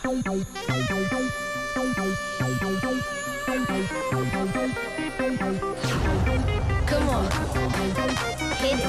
Come on, hit it.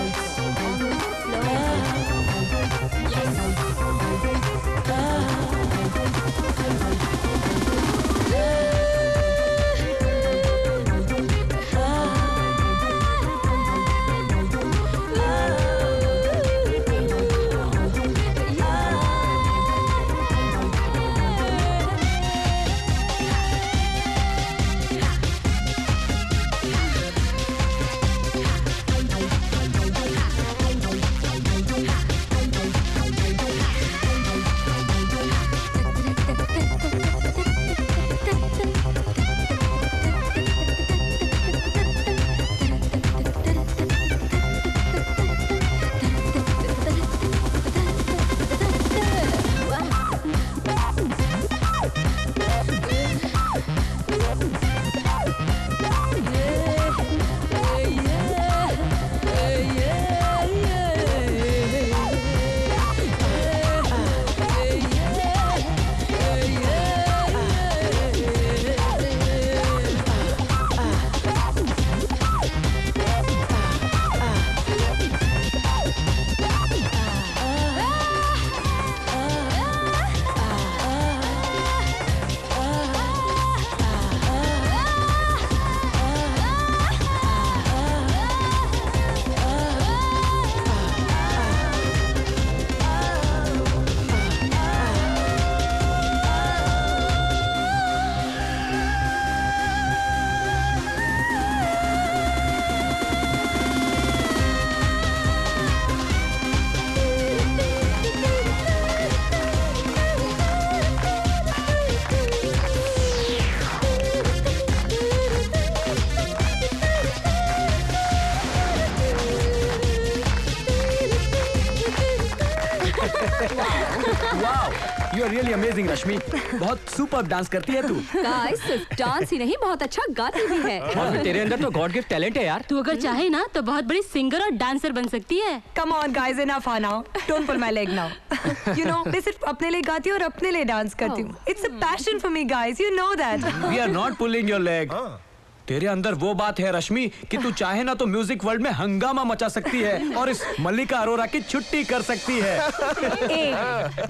You are really amazing, रश्मि। बहुत super dance करती है तू। गाइस सिर्फ डांस ही नहीं, बहुत अच्छा गाती भी है। और फिर तेरे अंदर तो गॉड गिफ्ट टैलेंट है यार। तू अगर चाहे ना तो बहुत बड़ी सिंगर और डांसर बन सकती है। Come on guys, enough now. Don't pull my leg now. You know, मैं सिर्फ अपने लिए गाती हूँ और अपने लिए डांस करती हूँ। It's a passion for me, guys. You know that. We are not pulling your leg. तेरे अंदर वो बात है रश्मि कि तू चाहे ना तो म्यूजिक वर्ल्ड में हंगामा मचा सकती है और इस मल्लिका अरोरा की छुट्टी कर सकती है। Hey,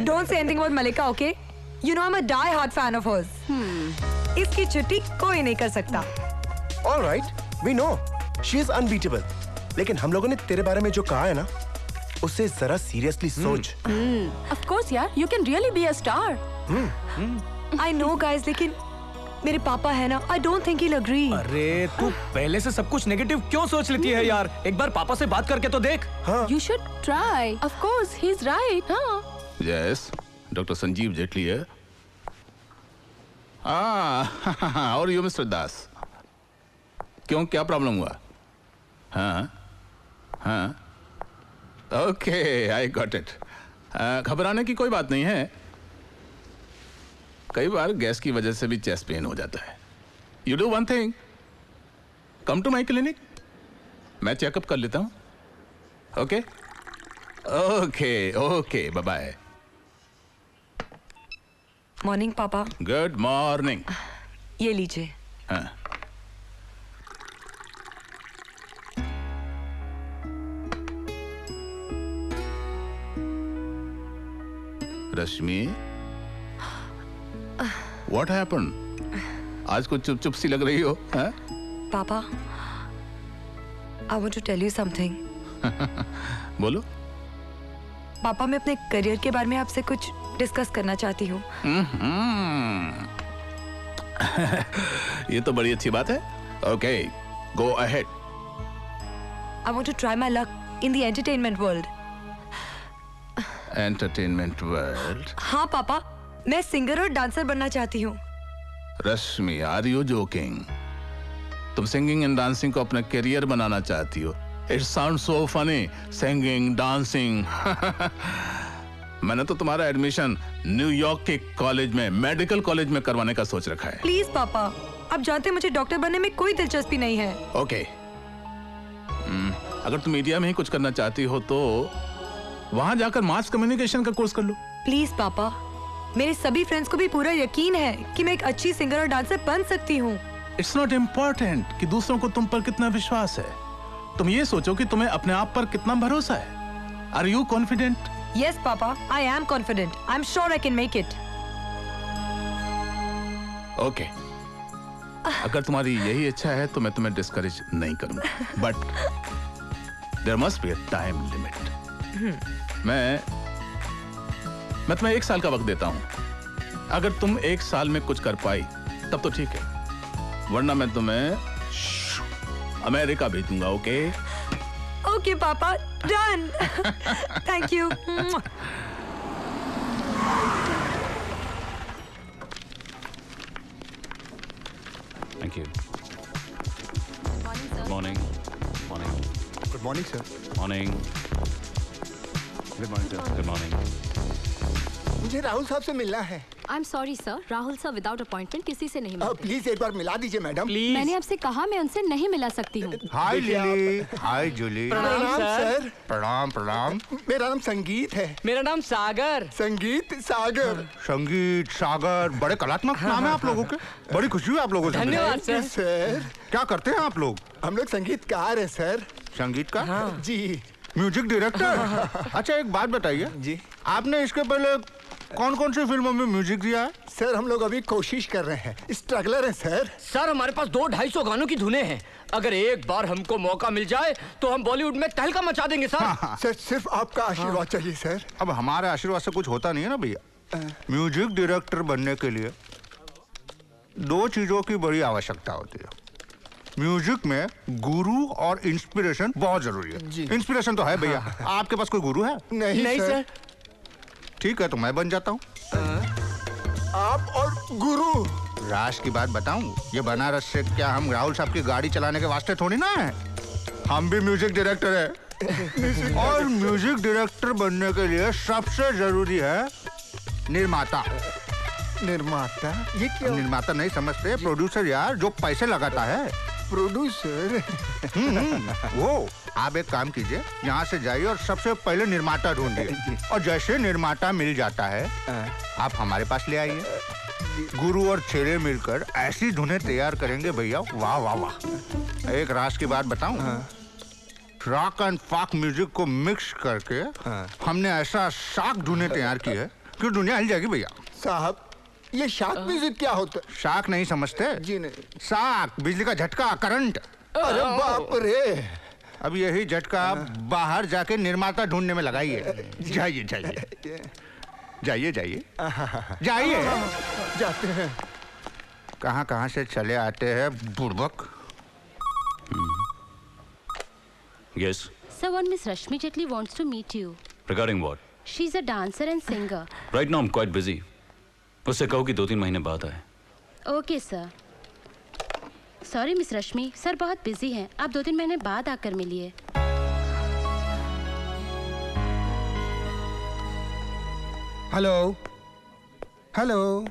don't say anything about Malika, okay? You know I'm a die-hard fan of hers. इसकी छुट्टी कोई नहीं कर सकता। All right, we know. She is unbeatable. लेकिन हम लोगों ने तेरे बारे में जो कहा है ना, उससे जरा सीरियसली सोच। Of course यार, you can really be a star. I know guys, लेकिन मेरे पापा है ना, I don't think he'll agree. अरे तू पहले से सब कुछ नेगेटिव क्यों सोच लेती है यार? एक बार पापा से बात करके तो देख। You should try. Of course, he's right. हाँ। Yes, डॉक्टर संजीव जेटली है। और यू मिस्टर दास, क्यों, क्या प्रॉब्लम हुआ? हाँ, ओके, आई गॉट इट। घबराने की कोई बात नहीं है। कई बार गैस की वजह से भी चेस्ट पेन हो जाता है। You do one thing, come to my clinic, मैं चेकअप कर लेता हूँ। Okay okay okay, bye bye. Morning पापा। Good morning. ये लीजिए। हाँ। Rashmi, what happen? आज कुछ चुप चुप सी लग रही हो। हाँ? पापा, I want to tell you something. बोलो। पापा, मैं अपने करियर के बारे में आपसे कुछ डिस्कस करना चाहती हूँ। ये तो बड़ी अच्छी बात है। Okay, go ahead. I want to try my luck in the entertainment world. Entertainment world? हाँ पापा, मैं सिंगर और डांसर बनना चाहती हूँ। रश्मि, आर यू जोकिंग? तुम सिंगिंग एंड डांसिंग को अपना करियर बनाना चाहती हो? It sound so funny, singing, dancing. मैंने तो तुम्हारा एडमिशन न्यूयॉर्क के कॉलेज में, मेडिकल कॉलेज में करवाने का सोच रखा है। प्लीज पापा, आप जानते हैं मुझे डॉक्टर बनने में कोई दिलचस्पी नहीं है। ओके, अगर तुम मीडिया में ही कुछ करना चाहती हो तो वहां जाकर मास कम्युनिकेशन का कोर्स कर लो। प्लीज पापा, मेरे सभी फ्रेंड्स को भी पूरा यकीन है कि मैं एक अच्छी सिंगर और डांसर बन सकती हूँ। इट्स नॉट इम्पोर्टेंट कि दूसरों को तुम पर कितना विश्वास है, तुम ये सोचो कि तुम्हें अपने आप पर कितना भरोसा है। Are you confident? Yes papa, I am confident. I am sure I can make it. Okay, अगर तुम्हारी यही इच्छा है तो मैं तुम्हें डिस्करेज नहीं करूंगा, but there must be a time limit. मैं तुम्हें 1 साल का वक्त देता हूं। अगर तुम 1 साल में कुछ कर पाई तब तो ठीक है, वरना मैं तुम्हें अमेरिका भेजूंगा। ओके? ओके पापा, done. Thank you. Thank you. Morning. Morning. Good morning sir. Morning. Good morning sir. Good morning. मुझे राहुल साहब से मिलना है। I'm sorry sir, Rahul sir without appointment किसी से नहीं मिलते। प्लीज एक बार मिला दीजिए मैडम। मैंने आपसे कहा मैं उनसे नहीं मिला सकती हूँ। हाय लिली। हाय जूली। प्रणाम सर। प्रणाम प्रणाम। मेरा नाम संगीत है। मेरा नाम सागर। संगीत सागर। संगीत सागर, बड़े कलात्मक नाम है आप लोगों के। बड़ी खुशी हुई आप लोगों से। धन्यवाद सर। सर क्या करते हैं आप लोग? हम लोग संगीतकार हैं सर। संगीत का? जी। Music director? अच्छा एक बात बताइए जी। आपने इसके पहले कौन कौन सी फिल्मों में म्यूजिक दिया है? सर हम लोग अभी कोशिश कर रहे हैं, स्ट्रगलर हैं सर। सर हमारे पास 200-250 गानों की धुनें हैं। अगर एक बार हमको मौका मिल जाए तो हम बॉलीवुड में तहलका मचा देंगे सर। सर सिर्फ आपका आशीर्वाद चाहिए सर। अब हमारे आशीर्वाद से कुछ होता नहीं है ना भैया। म्यूजिक डायरेक्टर बनने के लिए 2 चीजों की बड़ी आवश्यकता होती है। म्यूजिक में गुरु और इंस्पिरेशन बहुत जरूरी है। इंस्पिरेशन तो है भैया। आपके पास कोई गुरु है? नहीं सर। ठीक है तो मैं बन जाता हूँ। आप और गुरु? राज की बात बताऊं, ये बनारस से क्या हम राहुल साहब की गाड़ी चलाने के वास्ते थोड़ी ना है। हम भी म्यूजिक डायरेक्टर है। और म्यूजिक डायरेक्टर बनने के लिए सबसे जरूरी है निर्माता। निर्माता? ये क्या? निर्माता नहीं समझते? प्रोड्यूसर यार, जो पैसे लगाता है। प्रोड्यूसर? वो आप एक काम कीजिए, यहाँ से जाइए और सबसे पहले निर्माता ढूंढिए, और जैसे निर्माता मिल जाता है आप हमारे पास ले आइए। गुरु और चेले मिलकर ऐसी धुनें तैयार करेंगे भैया, वाह वाह वाह। एक राज की बात बताऊं, रॉक एंड फॉक म्यूजिक को मिक्स करके हमने ऐसा शाक धुनें तैयार की है कि दुनिया हिल जाएगी भैया। साहब ये शाक म्यूजिक क्या होता है? शाक नहीं समझते? जी नहीं। शाक, बिजली का झटका, करंट। अरे बाप रे। अब यही झटका बाहर जाके निर्माता ढूंढने में लगाइए। जाइए जाइए जाइए जाइए जाइए। जाते हैं। कहाँ से चले आते हैं बुड़बक। Yes. Sir, one Miss Rashmi Jetli wants to meet you. Regarding what? She's a dancer and singer. Right now I'm quite busy. उससे कहो कि 2-3 महीने बाद आए। Okay sir. सॉरी मिस रश्मि, सर बहुत बिजी हैं। आप 2-3 महीने बाद आकर मिलिए। हेलो हेलो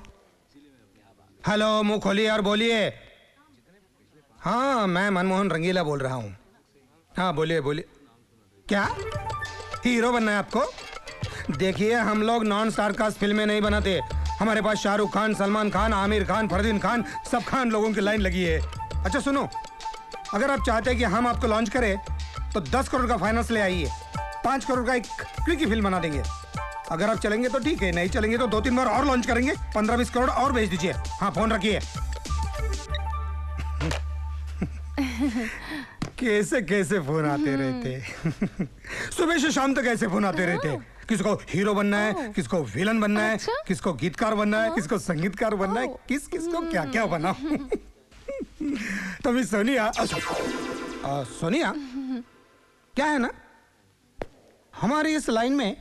हेलो, मुंह खोलिए और बोलिए। हाँ मैं मनमोहन रंगीला बोल रहा हूँ। हाँ बोलिए बोलिए। क्या हीरो बनना है आपको? देखिए हम लोग नॉन स्टार कास्ट फिल्में नहीं बनाते। हमारे पास शाहरुख खान, सलमान खान, आमिर खान, फरदीन खान, सब खान लोगों की लाइन लगी है। अच्छा सुनो, अगर आप चाहते हैं कि हम आपको लॉन्च करें तो 10 करोड़ का फाइनेंस ले आइए। 5 करोड़ का एक क्विक फिल्म बना देंगे। अगर आप चलेंगे तो ठीक है, नहीं चलेंगे तो 2-3 बार और लॉन्च करेंगे। 15-20 करोड़ और भेज दीजिए। हाँ फोन रखिए। कैसे कैसे फोन आते रहते। सुबह से शाम तक ऐसे फोन आते रहते। किसको हीरो बनना है, किसको विलन बनना है, किसको गीतकार बनना है, किसको संगीतकार बनना है, किसको क्या क्या बना। तो मिस सोनिया, सोनिया क्या है ना, हमारी इस लाइन में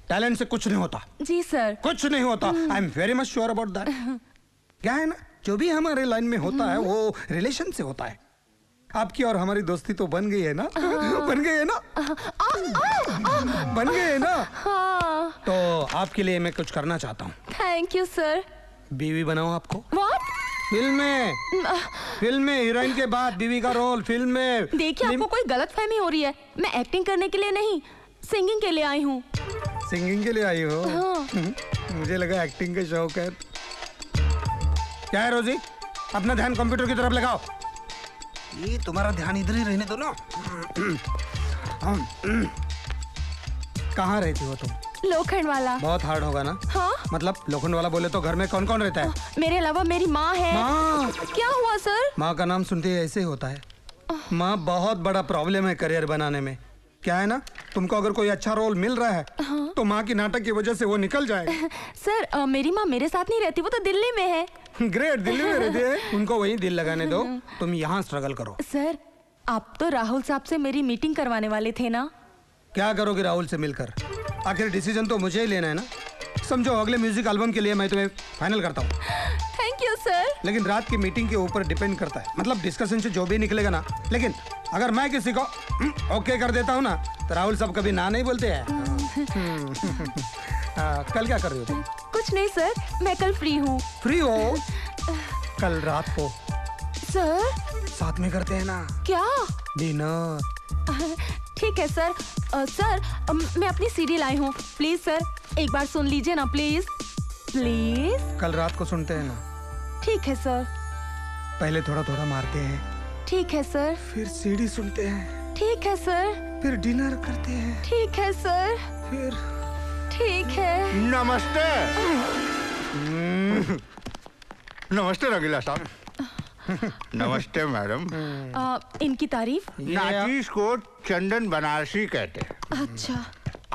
टैलेंट से कुछ नहीं होता। जी सर। कुछ नहीं होता। I am very much sure about that. क्या है ना, जो भी हमारे लाइन में होता है वो रिलेशन से होता है। आपकी और हमारी दोस्ती तो बन गई है ना? बन गई है ना? बन गई है ना? तो आपके लिए मैं कुछ करना चाहता हूँ। Thank you sir. बीवी बनाओ आपको। व्हाट? फिल्म में हीरोइन के बाद बीवी का रोल फिल्म में। देखिए आपको कोई गलतफहमी हो रही है। मैं एक्टिंग करने के लिए नहीं, सिंगिंग के लिए आई हूँ। सिंगिंग के लिए आई हो? मुझे लगा एक्टिंग का शौक है। क्या है रोजी, अपना ध्यान कंप्यूटर की तरफ लगाओ। ये तुम्हारा ध्यान इधर ही रहने दो ना। कहाँ रहती हो तुम? लोखंड वाला। बहुत हार्ड होगा ना? हाँ? मतलब लोखंड वाला बोले तो घर में कौन कौन रहता है? मेरे अलावा मेरी माँ है। माँ? क्या हुआ सर? माँ का नाम सुनते ही ऐसे ही होता है। माँ बहुत बड़ा प्रॉब्लम है करियर बनाने में। क्या है ना, तुमको अगर कोई अच्छा रोल मिल रहा है तो माँ की नाटक की वजह से वो निकल जाएगा। सर मेरी माँ मेरे साथ नहीं रहती, वो तो दिल्ली में है। ग्रेट, दिल्ली में रहती है, उनको वहीं दिल लगाने दो, तुम यहाँ स्ट्रगल करो। सर आप तो राहुल साहब से मेरी मीटिंग करवाने वाले थे ना? क्या करोगे राहुल से मिलकर? आखिर डिसीजन तो मुझे ही लेना है ना। समझो अगले म्यूजिक एल्बम के लिए मैं तुम्हें फाइनल करता हूँ। Thank you sir. लेकिन रात की मीटिंग के ऊपर डिपेंड करता है, मतलब डिस्कशन से जो भी निकलेगा ना। लेकिन अगर मैं किसी को ओके कर देता हूँ ना तो राहुल साहब कभी ना नहीं बोलते हैं। कल क्या कर रही हो तुम? कुछ नहीं सर, मैं कल फ्री हूँ। फ्री हो? कल रात को सर साथ में करते हैं ना क्या? डिनर। ठीक है सर। सर मैं अपनी सीडी लाई हूँ, प्लीज सर एक बार सुन लीजिए ना, प्लीज प्लीज। कल रात को सुनते हैं ना? ठीक है सर। पहले थोड़ा थोड़ा मारते हैं, ठीक है सर। फिर सीडी सुनते हैं, ठीक है सर। फिर डिनर करते हैं, ठीक है सर। फिर ठीक है। नमस्ते। नमस्ते रंगीला साहब। नमस्ते मैडम। इनकी तारीफ। नाचीज को चंदन बनारसी कहते हैं। अच्छा।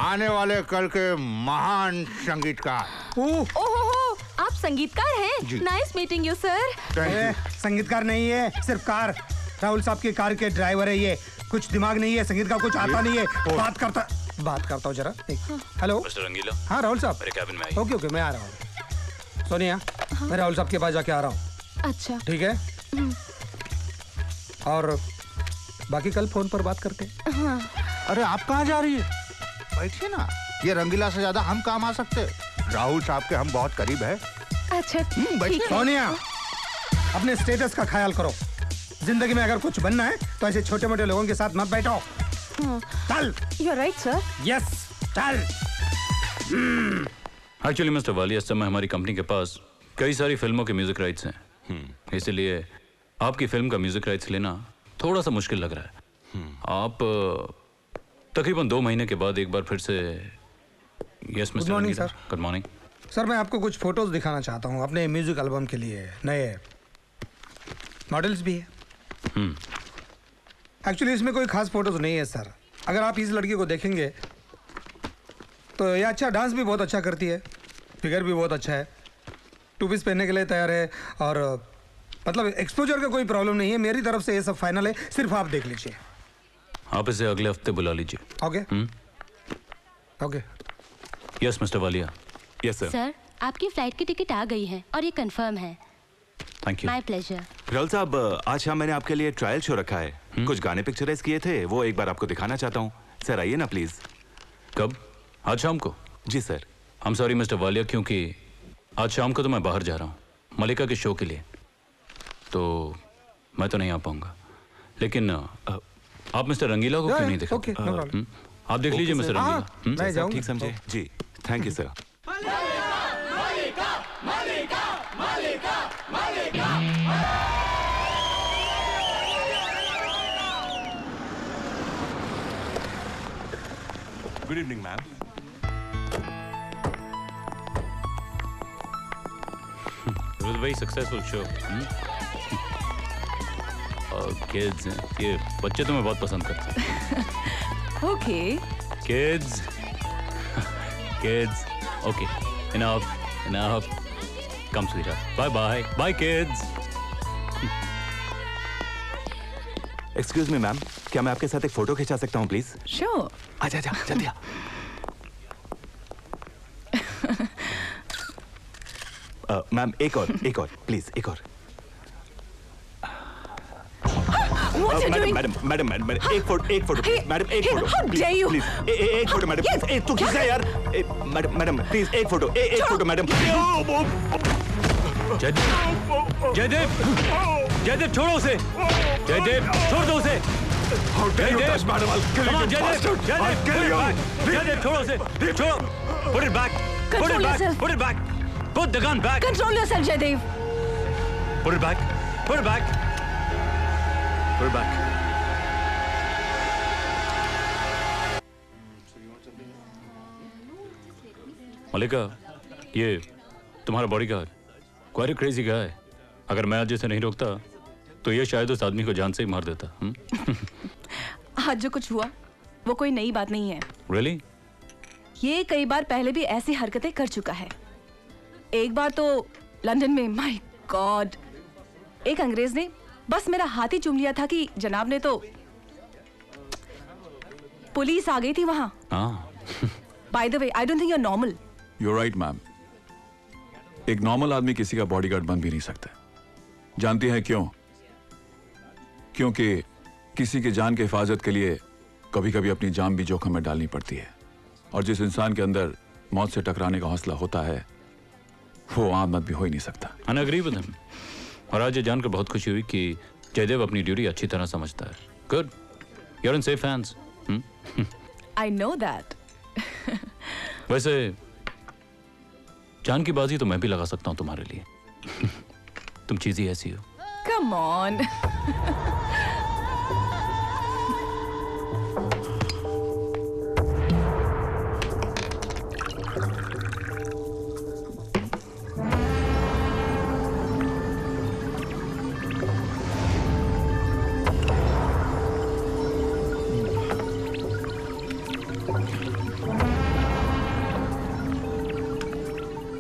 आने वाले कल के महान संगीतकार। ओहो, आप संगीतकार हैं? जी। Nice meeting you sir. संगीतकार नहीं है, सिर्फ कार। राहुल साहब की कार के ड्राइवर है ये। कुछ दिमाग नहीं है, संगीत का कुछ आता नहीं है। बात करता हूँ जरा। हेलो मिस्टर रंगीला। हाँ राहुल साहब, मेरे कैबिन में आइए। ओके ओके मैं आ रहा हूँ। सोनिया, मैं राहुल साहब के पास जाके आ रहा हूँ। अच्छा ठीक है? और बाकी कल फोन पर बात करते हैं। हाँ। अरे आप कहाँ जा रही है? बैठिए ना, ये रंगीला से ज्यादा हम काम आ सकते। राहुल साहब के हम बहुत करीब है। अच्छा बैठिए। ठीक है। सोनिया, अपने स्टेटस का ख्याल करो। जिंदगी में अगर कुछ बनना है तो ऐसे छोटे मोटे लोगों के साथ मत बैठो। चल। You are right sir. Yes, चल। एक्चुअली मिस्टर वालिया, इस समय हमारी कंपनी के पास कई सारी फिल्मों के म्यूजिक राइट्स हैं, इसलिए आपकी फिल्म का म्यूजिक राइट्स लेना थोड़ा सा मुश्किल लग रहा है। आप तकरीबन 2 महीने के बाद एक बार फिर से। Yes mister morning sir. Good morning sir, मैं आपको कुछ फोटोज दिखाना चाहता हूँ अपने म्यूजिक एल्बम के लिए। नए मॉडल्स भी है। एक्चुअली इसमें कोई खास फोटोज नहीं है सर। अगर आप इस लड़की को देखेंगे तो ये अच्छा डांस भी बहुत अच्छा करती है, फिगर भी बहुत अच्छा है, 2 पीस पहनने के लिए तैयार है, और मतलब एक्सपोजर का कोई प्रॉब्लम नहीं है। मेरी तरफ से ये सब फाइनल है, सिर्फ आप देख लीजिए। आप इसे अगले हफ्ते बुला लीजिए। Okay okay. Yes mister Walia. Yes sir. Sir आपकी फ्लाइट की टिकट आ गई है और ये कंफर्म है। Thank you. My pleasure. Rahul साहब, आज शाम मैंने आपके लिए ट्रायल शो रखा है। कुछ गाने पिक्चराइज किए थे, वो एक बार आपको दिखाना चाहता हूँ। सर आइए ना प्लीज। कब? आज शाम को? जी sir. I am sorry mister Walia, क्योंकि आज शाम को तो मैं बाहर जा रहा हूँ मलिका के शो के लिए, तो मैं तो नहीं आ पाऊंगा। लेकिन आप मिस्टर रंगीला को क्यों नहीं देखा? Okay, no problem. आप देख लीजिए मिस्टर रंगीला। मैं जाऊंगा। ठीक समझे जी। Thank you sir. Good evening ma'am. It was a very successful show. और kids, ये बच्चे तुम्हें बहुत पसंद करते हैं। Okay. Kids, kids. Okay, enough. Come sweetheart. Bye. Bye kids. Excuse me ma'am, क्या मैं आपके साथ एक फोटो खिंचा सकता हूँ प्लीज? Sure. आजा जल्दी आ। मैम एक और प्लीज, एक और। What are you doing? Madam एक फोटो प्लीज, मैडम एक photo how dare you? Please, एक फोटो मैडम प्लीज। तू खींच यार। मैडम प्लीज एक फोटो मैडम। जयदेव छोड़ो उसे। जयदेव छोड़ दो उसे। जयदेव छोड़ो उसे। छोड़ो। Put it back. Put Control it back. yourself. Put it back. Put the gun back. Control yourself, Jaydev. Put it back. Put it back. Put it back. मलिका, ये तुम्हारा bodyguard quite a crazy guy. अगर मैं आज इसे नहीं रोकता तो ये शायद उस आदमी को जान से ही मार देता। आज जो कुछ हुआ वो कोई नई बात नहीं है। Really? ये कई बार पहले भी ऐसी हरकतें कर चुका है। एक बार तो लंदन में, माय गॉड, एक अंग्रेज ने बस मेरा हाथ ही चूम लिया था कि जनाब ने तो पुलिस आ गई थी वहां। By the way, I don't think you are normal. You're right, ma'am. एक नॉर्मल आदमी किसी का बॉडीगार्ड बन भी नहीं सकता। जानती हैं क्यों? क्योंकि किसी की जान की हिफाजत के लिए कभी कभी अपनी जान भी जोखिम में डालनी पड़ती है, और जिस इंसान के अंदर मौत से टकराने का हौसला होता है वो आम आदमी हो ही नहीं सकता। I agree with him। और आज ये जानकर बहुत खुशी हुई कि जयदेव अपनी ड्यूटी अच्छी तरह समझता है। Good, you're in safe hands। I know that। वैसे जान की बाजी तो मैं भी लगा सकता हूँ तुम्हारे लिए। तुम चीज ही ऐसी हो। Come on।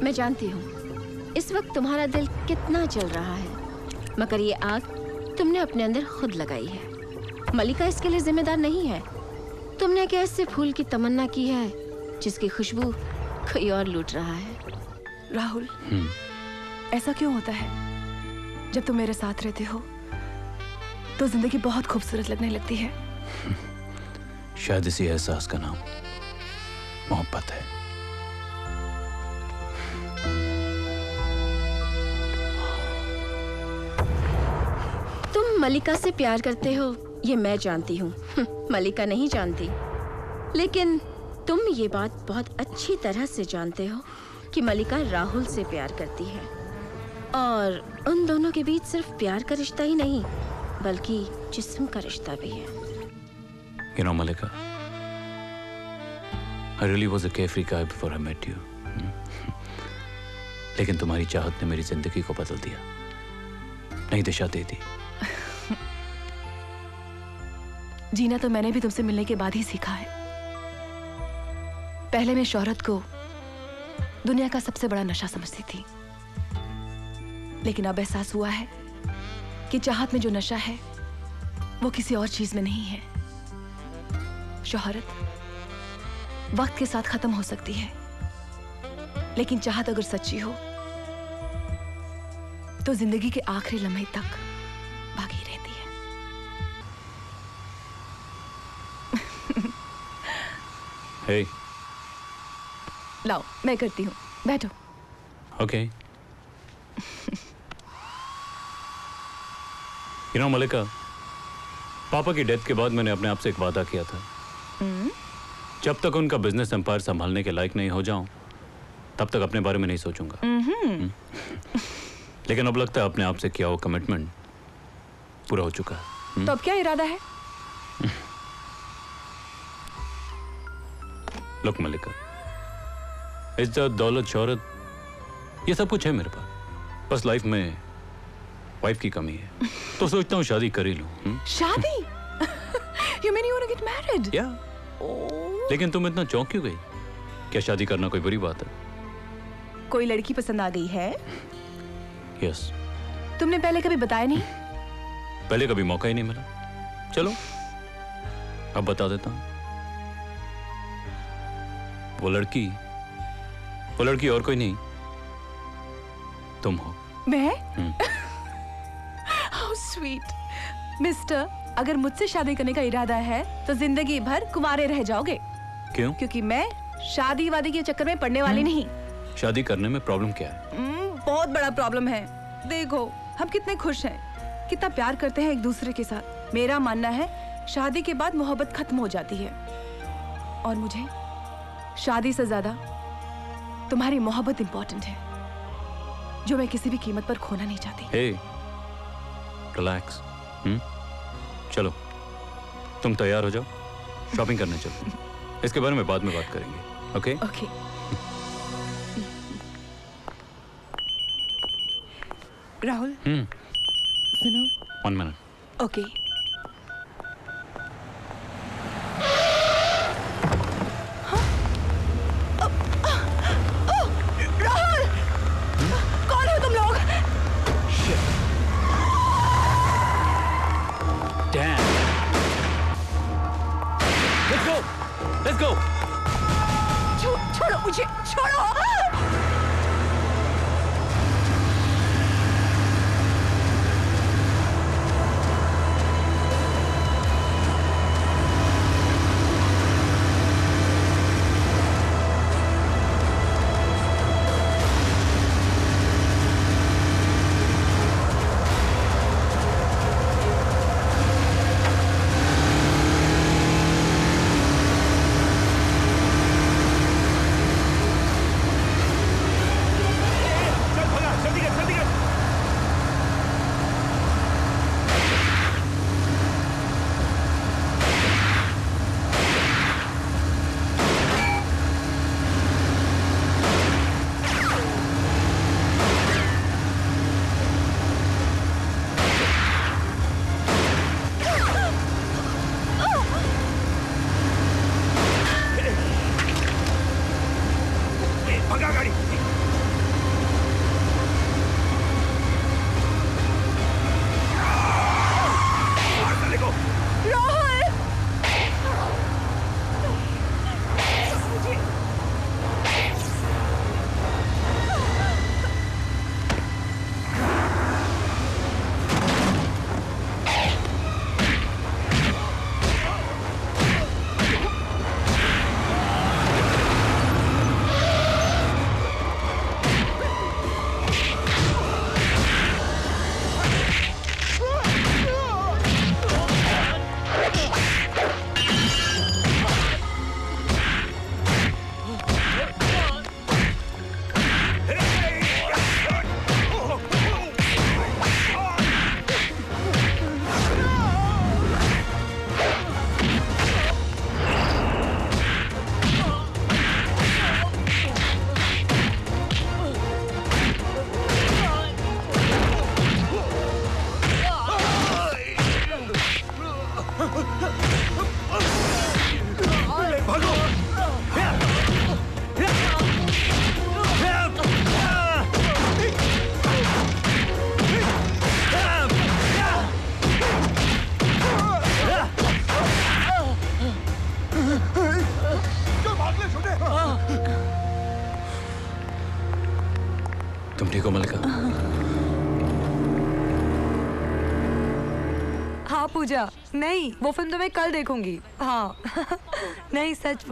मैं जानती हूँ इस वक्त तुम्हारा दिल कितना जल रहा है, मगर ये आग तुमने अपने अंदर खुद लगाई है। मलिका इसके लिए जिम्मेदार नहीं है। तुमने एक ऐसे फूल की तमन्ना की है जिसकी खुशबू कोई और लूट रहा है। राहुल, ऐसा क्यों होता है? जब तुम मेरे साथ रहते हो तो जिंदगी बहुत खूबसूरत लगने लगती है। शायद इसी एहसास का नाम मोहब्बत है। तुम मलिका से प्यार करते हो ये मैं जानती हूँ, मलिका नहीं जानती। लेकिन तुम ये बात बहुत अच्छी तरह से जानते हो कि मलिका राहुल से प्यार करती है, और उन दोनों के बीच सिर्फ प्यार का रिश्ता ही नहीं बल्कि जिस्म का रिश्ता भी है। You know, Malika, I really was a carefree guy before I met you। लेकिन तुम्हारी चाहत ने मेरी जिंदगी को बदल दिया, नई दिशा दे दी। जीना तो मैंने भी तुमसे मिलने के बाद ही सीखा है। पहले मैं शोहरत को दुनिया का सबसे बड़ा नशा समझती थी, लेकिन अब एहसास हुआ है कि चाहत में जो नशा है वो किसी और चीज में नहीं है। शोहरत वक्त के साथ खत्म हो सकती है, लेकिन चाहत अगर सच्ची हो तो जिंदगी के आखिरी लम्हे तक बाकी रहती है। Hey। लाओ मैं करती हूँ, बैठो। Okay। You know, मलिका, पापा की डेथ के बाद मैंने अपने आप से एक वादा किया था, जब तक उनका बिजनेस एम्पायर संभालने के लायक नहीं हो जाऊं तब तक अपने बारे में नहीं सोचूंगा। लेकिन अब लगता है अपने आप से किया हुआ कमिटमेंट पूरा हो चुका है। तो अब क्या इरादा है? लुक मलिका, इज्जत, दौलत, शोहरत ये सब कुछ है मेरे पास, बस लाइफ में वाइफ की कमी है, तो सोचता हूँ शादी कर ही लूं। शादी? You mean you want to get married? Yeah। लेकिन तुम इतना चौंक क्यों गई? क्या शादी करना कोई बुरी बात है? कोई लड़की पसंद आ गई है? Yes। तुमने पहले कभी बताया नहीं? पहले कभी मौका ही नहीं मिला। चलो अब बता देता हूँ। वो लड़की और कोई नहीं, तुम हो। मैं? How sweet, mister. अगर मुझसे शादी करने का इरादा है तो जिंदगी भर कुंवारे रह जाओगे। क्यों? क्योंकि मैं शादी वादी के चक्कर में पड़ने वाली नहीं। शादी करने में प्रॉब्लम क्या है? बहुत बड़ा प्रॉब्लम है। देखो हम कितने खुश हैं, कितना प्यार करते हैं एक दूसरे के साथ। मेरा मानना है शादी के बाद मोहब्बत खत्म हो जाती है, और मुझे शादी से ज्यादा तुम्हारी मोहब्बत इंपॉर्टेंट है, जो मैं किसी भी कीमत पर खोना नहीं चाहती। हे, रिलैक्स। चलो, तुम तैयार हो जाओ, शॉपिंग करने चलो। इसके बारे में बाद में बात करेंगे, ओके? ओके। राहुल, सुनो। 1 मिनट। ओके। राहुल, कौन हो तुम लोग? Damn. Let's go. छोड़ो मुझे, छोड़ो। तुम ठीक हो मलिका? हाँ पूजा, नहीं वो फिल्म तो मैं कल देखूंगी। हाँ नहीं सच।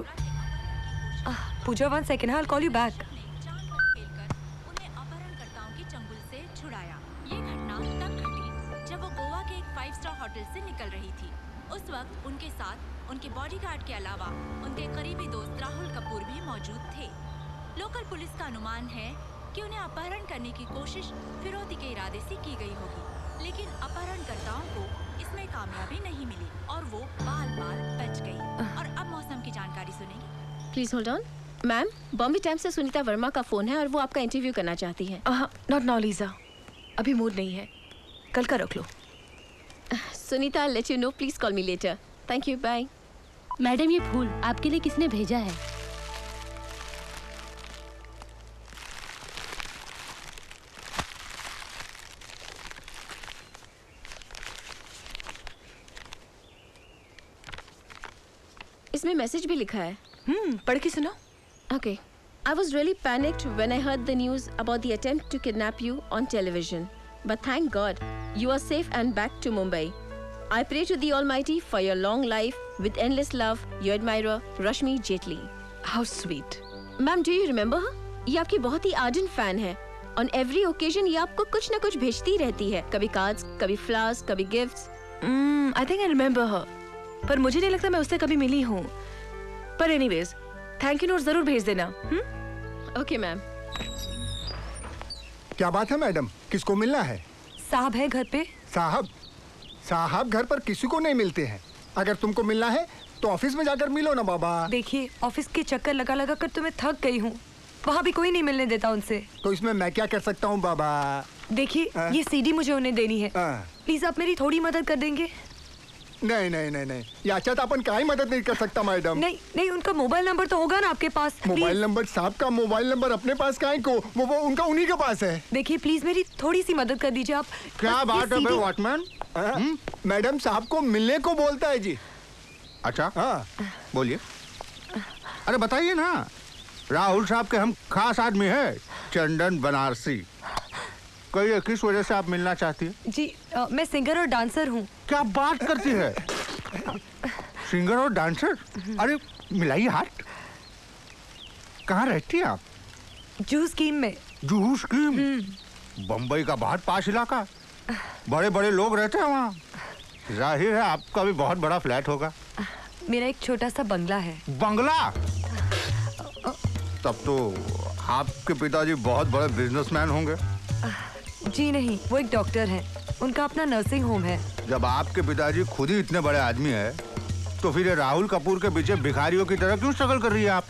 पूजा 1 second, I'll call you back। उन्हें अपहरणकर्ताओं के चंगुल से छुड़ाया। ये घटना तब घटी जब वो गोवा के एक 5 स्टार होटल से निकल रही थी। उस वक्त उनके साथ उनके बॉडीगार्ड के अलावा उनके करीबी दोस्त राहुल कपूर भी मौजूद थे। लोकल पुलिस का अनुमान है कि उन्हें अपहरण करने की कोशिश फिरौती के इरादे से की गई होगी, लेकिन अपहरणकर्ताओं को इसमें कामयाबी नहीं मिली और वो बाल-बाल बच गई। और अब मौसम की जानकारी सुनेंगे। Please hold on. Ma'am, Bombay times से सुनीता वर्मा का फोन है और वो आपका इंटरव्यू करना चाहती हैं। नॉट नाउ लीजा, अभी मूड नहीं है, कल का रख लो। Sunita, let you know, please call me later. Thank you, bye. Madam, ये फूल आपके लिए किसने भेजा है? इसमें मैसेज भी लिखा है। पढ़ के सुनो। Okay. I was really panicked when I heard the news about the attempt to kidnap you on television. But thank God, you are safe and back to Mumbai. I pray to the Almighty for your long life. With endless love, your admirer, Rashmi Jetli. How sweet. Ma'am, do you remember her? ये आपकी बहुत ही ardent fan है। On every occasion ये आपको कुछ न कुछ भेजती रहती है। कभी cards, कभी flowers, कभी gifts. I think I remember her. पर मुझे नहीं लगता मैं उससे कभी मिली हूँ। पर एनीवेज, थैंक यू नोट जरूर भेज देना। Okay ma'am. क्या बात है मैडम, किसको मिलना है? साहब है घर पे? साहब? साहब घर पर किसी को नहीं मिलते हैं। अगर तुमको मिलना है तो ऑफिस में जाकर मिलो ना बाबा। देखिए, ऑफिस के चक्कर लगा लगा कर तो मैं थक गई हूँ। वहाँ भी कोई नहीं मिलने देता उनसे। तो इसमें मैं क्या कर सकता हूँ बाबा? देखिए, ये सीडी मुझे उन्हें देनी है। प्लीज आप मेरी थोड़ी मदद कर देंगे? नहीं नहीं नहीं नहीं, याचा तो अपन काई मदद नहीं कर सकता मैडम। नहीं नहीं, उनका मोबाइल नंबर तो होगा ना आपके पास? Mobile number? साहब का मोबाइल नंबर अपने पास काहे को? वो उनका उन्हीं के पास है। देखिए प्लीज मेरी थोड़ी सी मदद कर दीजिए आप। क्या बात है भाई वॉचमैन? मैडम साहब को मिलने को बोलता है जी। अच्छा हाँ बोलिए। अरे बताइए ना, राहुल साहब के हम खास आदमी है, चंदन बनारसी। कहिए किस वजह से आप मिलना चाहती है? जी मैं सिंगर और डांसर हूँ। क्या बात करती है? सिंगर और डांसर? अरे मिलाइए हाथ। कहाँ रहती है आप? जूहू स्कीम में। जूहू स्कीम? बम्बई का बहुत पास इलाका, बड़े बड़े लोग रहते हैं वहाँ। जाहिर है आपका भी बहुत बड़ा फ्लैट होगा। मेरा एक छोटा सा बंगला है। बंगला? तब तो आपके पिताजी बहुत बड़े बिजनेसमैन होंगे। जी नहीं, वो एक डॉक्टर हैं। उनका अपना नर्सिंग होम है। जब आपके पिताजी खुद ही इतने बड़े आदमी हैं, तो फिर ये राहुल कपूर के पीछे भिखारियों की तरह क्यों स्ट्रगल कर रही है आप?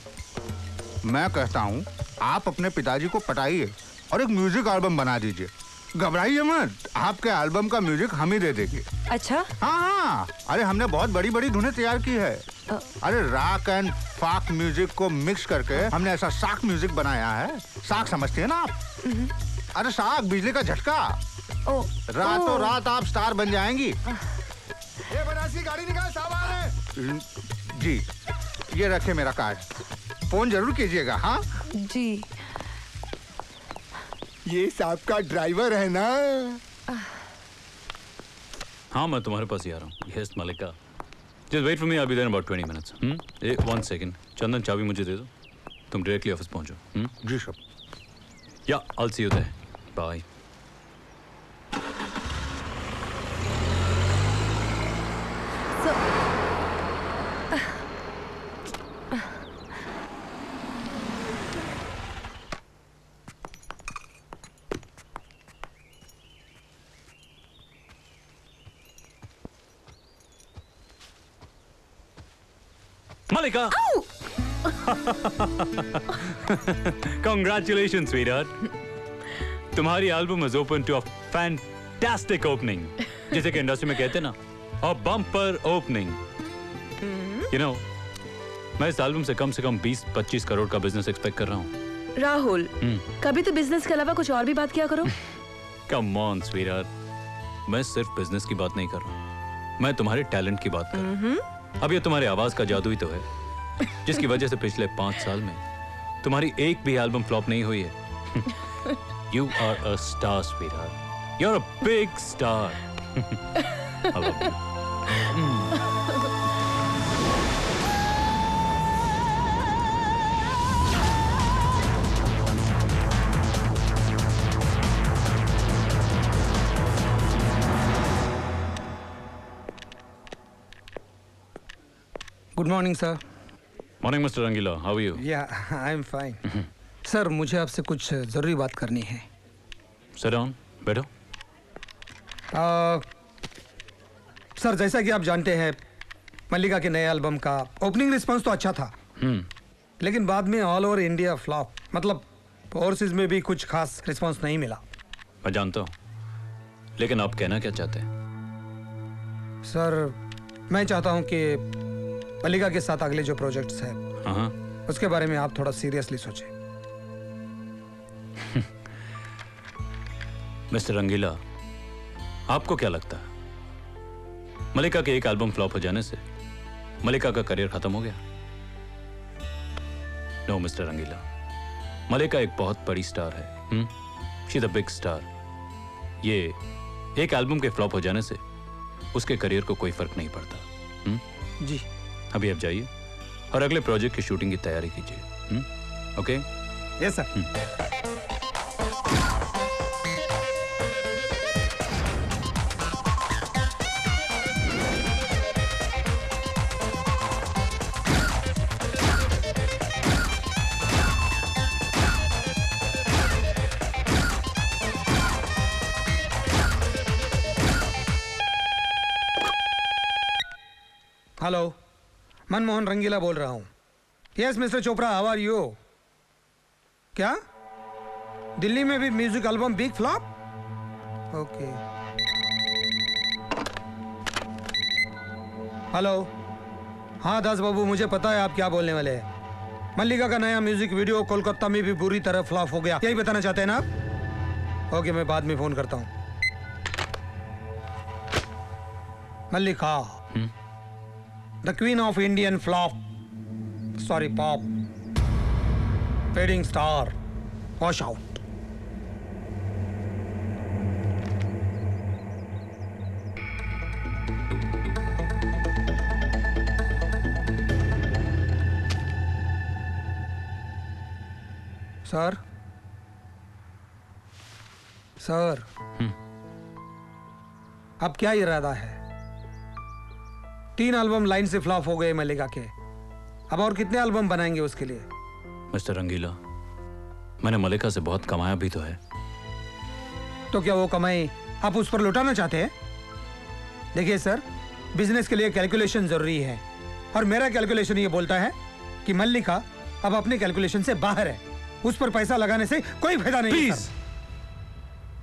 मैं कहता हूँ आप अपने पिताजी को पटाइए और एक म्यूजिक एल्बम बना दीजिए। घबराइए मत, आपके एल्बम का म्यूजिक हम ही दे देंगे। अच्छा? हाँ, अरे हमने बहुत बड़ी बड़ी धुनें तैयार की है। अरे रॉक एंड फॉक म्यूजिक को मिक्स करके हमने ऐसा शाक म्यूजिक बनाया है। शाक समझते हैं ना आप? अरे शाक, बिजली का झटका। रातों रात आप स्टार बन जाएंगी। ये बनारसी गाड़ी निकाल, साहब आ रहे हैं। जी, ये रखे मेरा कार्ड, फोन जरूर कीजिएगा। हाँ जी। ये साहब का ड्राइवर है ना? हाँ मैं तुम्हारे पास ही आ रहा हूँ। Yes Malika, just wait for me, I will be there in about 20 minutes. 1 second, Chandan चाबी मुझे दे दो, तुम डायरेक्टली ऑफिस पहुंचो। जी sir. Yeah I will see you there, bye. Malika! Congratulations, sweetheart. तुम्हारी album is open to a fantastic opening. जैसे कि इंडस्ट्री में कहते हैं ना, a bumper opening. You know, मैं इस एल्बम से कम 20-25 करोड़ का बिजनेस एक्सपेक्ट कर रहा हूँ। राहुल, कभी तो बिजनेस के अलावा कुछ और भी बात किया करो। Come on, sweetheart. मैं सिर्फ बिजनेस की बात नहीं कर रहा, मैं तुम्हारे टैलेंट की बात कर रहा हूँ। अब ये तुम्हारी आवाज का जादू ही तो है, जिसकी वजह से पिछले 5 साल में तुम्हारी एक भी एल्बम फ्लॉप नहीं हुई है। You are a star, sweetheart. You're a big star. I love you. Good morning sir. Morning mister Rangeela, how are you? Yeah I am fine. Sir मुझे आपसे कुछ जरूरी बात करनी है। सिट डाउन, बैठो। सर जैसा कि आप जानते हैं, मल्लिका के नए एल्बम का ओपनिंग रिस्पांस तो अच्छा था, लेकिन बाद में ऑल ओवर इंडिया फ्लॉप, मतलब ओवरसीज में भी कुछ खास रिस्पांस नहीं मिला। मैं जानता हूँ, लेकिन आप कहना क्या चाहते हैं? सर मैं चाहता हूँ कि मल्लिका के साथ अगले जो प्रोजेक्ट्स हैं, उसके बारे में आप थोड़ा सीरियसली सोचें। मिस्टर रंगीला, आपको क्या लगता है मल्लिका के एक एल्बम फ्लॉप हो जाने से मल्लिका का करियर खत्म हो गया? नो मिस्टर रंगीला, मल्लिका एक बहुत बड़ी स्टार है। She is a big star. ये एक एल्बम के फ्लॉप हो जाने से उसके करियर को कोई फर्क नहीं पड़ता। जी अभी आप जाइए और अगले प्रोजेक्ट की शूटिंग की तैयारी कीजिए। Okay? Yes sir. Hello, Manmohan Rangeela बोल रहा हूँ। Yes mister Chopra, how are you? क्या दिल्ली में भी music album big flop? Okay. Hello, हाँ दास बाबू, मुझे पता है आप क्या बोलने वाले हैं। मल्लिका का नया म्यूजिक वीडियो कोलकाता में भी बुरी तरह फ्लॉप हो गया, यही बताना चाहते हैं ना आप? ओके, मैं बाद में फोन करता हूँ। Mallika, the queen of Indian flop, sorry pop, fading star, wash out. Sir, sir, अब क्या इरादा है? 3 एल्बम लाइन से फ्लॉप हो गए मल्लिका के, अब और कितने एल्बम बनाएंगे उसके लिए? मिस्टर रंगीला, मैंने मल्लिका से बहुत कमाया भी तो है। तो क्या वो कमाई आप उस पर लुटाना चाहते हैं? देखिए सर, बिजनेस के लिए कैलकुलेशन जरूरी है, और मेरा कैलकुलेशन ये बोलता है कि मल्लिका अब अपने कैलकुलेशन से बाहर है। उस पर पैसा लगाने से कोई फायदा नहीं। Please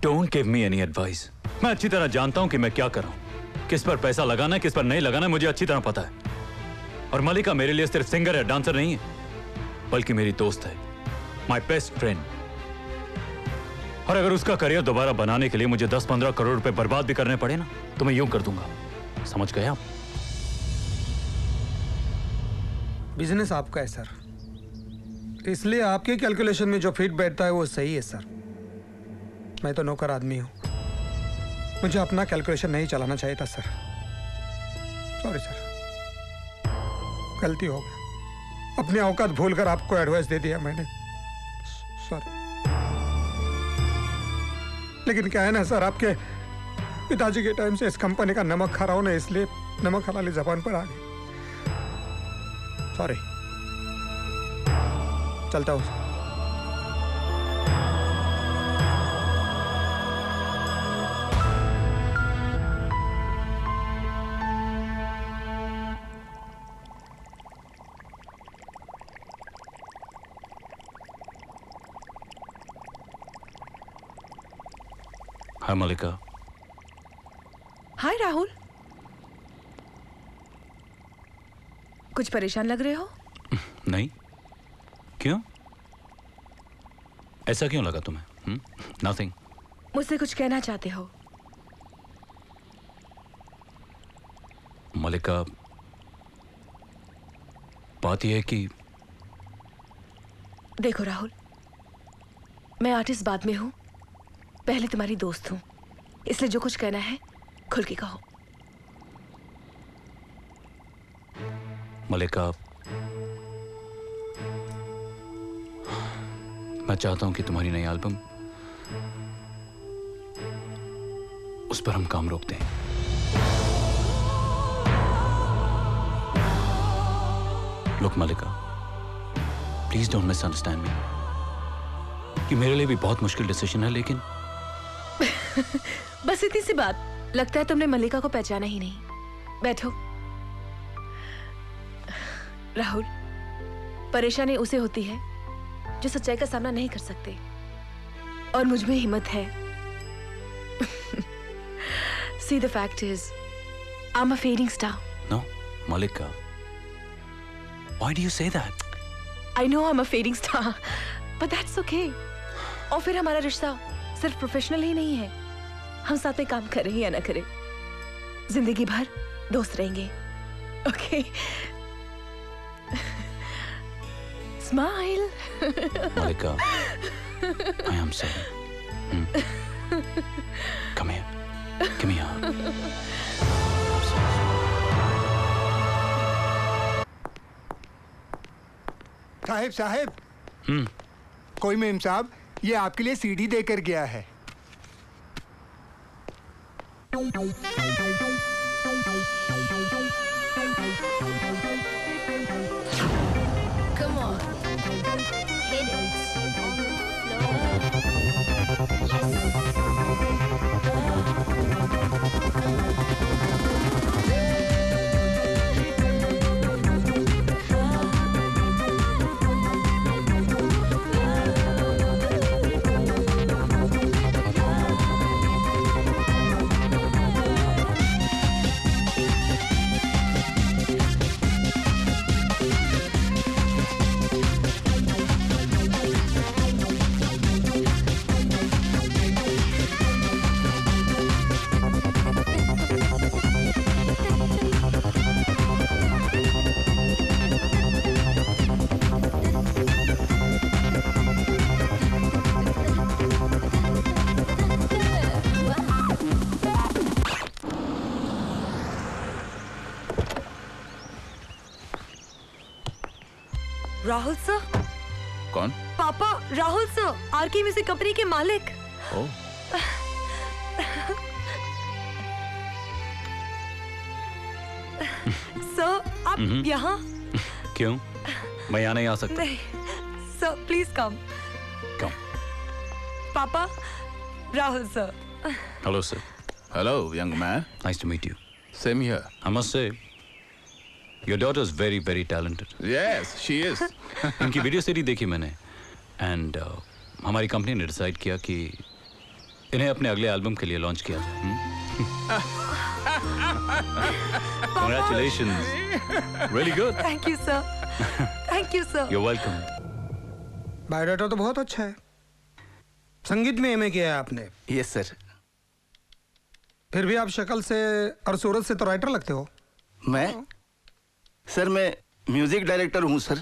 don't give me any advice. मैं अच्छी तरह जानता हूं कि मैं क्या कर रहा हूं, किस पर पैसा लगाना है, किस पर नहीं लगाना है, मुझे अच्छी तरह पता है। और मल्लिका मेरे लिए सिर्फ सिंगर या डांसर नहीं है, बल्कि मेरी दोस्त है, माय बेस्ट फ्रेंड। और अगर उसका करियर दोबारा बनाने के लिए मुझे 10-15 करोड़ रुपए बर्बाद भी करने पड़े ना, तो मैं यूं कर दूंगा। समझ गए आप? बिजनेस आपका है सर, इसलिए आपके कैलकुलेशन में जो फिट बैठता है वो सही है सर। मैं तो नौकर आदमी हूं, मुझे अपना कैलकुलेशन नहीं चलाना चाहिए था सर। सॉरी सर, गलती हो गई, अपनी औकात भूलकर आपको एडवाइस दे दिया मैंने, सॉरी। लेकिन क्या है ना सर, आपके पिताजी के टाइम से इस कंपनी का नमक खा रहा हूं ना, इसलिए नमक हलाली जबान पर आ गई। सॉरी, चलता हूं। हाय मल्लिका। हाय राहुल, कुछ परेशान लग रहे हो? नहीं, क्यों? ऐसा क्यों लगा तुम्हें? नथिंग। मुझसे कुछ कहना चाहते हो? मल्लिका, बात यह है कि देखो राहुल, मैं आर्टिस्ट बाद में हूं, पहले तुम्हारी दोस्त हूं, इसलिए जो कुछ कहना है खुल के कहो। मल्लिका, मैं चाहता हूं कि तुम्हारी नई एल्बम, उस पर हम काम रोकते हैं। Look Mallika, please don't misunderstand मी। कि मेरे लिए भी बहुत मुश्किल डिसीजन है, लेकिन बस इतनी सी बात। लगता है तुमने मल्लिका को पहचाना ही नहीं। बैठो। राहुल, परेशानी उसे होती है जो सच्चाई का सामना नहीं कर सकते, और मुझ में हिम्मत है। See, the fact is, I'm a fading star. No, Mallika. Why do you say that? I know I'm a fading star, but that's okay. और फिर हमारा रिश्ता सिर्फ प्रोफेशनल ही नहीं है, हम साथ में काम करें या ना करें, जिंदगी भर दोस्त रहेंगे। Okay? Smile. Mallika, I am sorry. Come here. Give me a hug. Sahib Sahib, कोई मेम साहब, ये आपके लिए सीडी देकर गया है। Come on, hit it on the floor. Yes. Rahul sir. कौन? पापा, Rahul sir, RK music company के मालिक। ओह। सर, आप यहाँ? क्यों? मैं यहाँ नहीं आ सकता। नहीं सर, प्लीज कम। कम। पापा, Rahul sir. Hello sir. Hello, young man. Nice to meet you. Same here. I must say, your daughter is very, very talented. Yes, she is. इनकी वीडियो सीरीज देखी मैंने, and हमारी company ने decide किया कि इन्हें अपने अगले एल्बम के लिए लॉन्च किया जाए। Congratulations. Really good. Thank you, sir. Thank you, sir. You're welcome. Biodata तो बहुत अच्छा है। संगीत में एमए किया है आपने? Yes sir. फिर भी आप शक्ल से और सूरत से तो राइटर लगते हो। मैं म्यूजिक डायरेक्टर हूँ सर।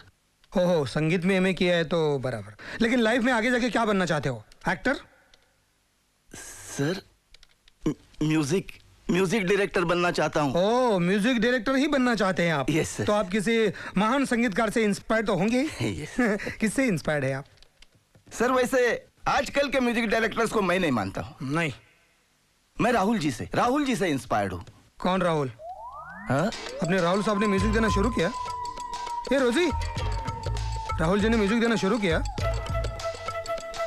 ओहो, संगीत में एमए किया है तो बराबर। लेकिन लाइफ में आगे जाके क्या बनना चाहते हो? एक्टर? सर म्यूजिक डायरेक्टर बनना चाहता हूँ। ओह, म्यूजिक डायरेक्टर ही बनना चाहते हैं आप? Yes sir. तो आप किसी महान संगीतकार से इंस्पायर्ड तो होंगे? यस। किससे इंस्पायर्ड है आप? सर वैसे आजकल के म्यूजिक डायरेक्टर्स को मैं नहीं मानता हूँ। नहीं, मैं राहुल जी से इंस्पायर्ड हूँ। कौन राहुल? हाँ? अपने राहुल साहब ने म्यूजिक देना शुरू किया? ये रोजी, राहुल जी ने म्यूजिक देना शुरू किया?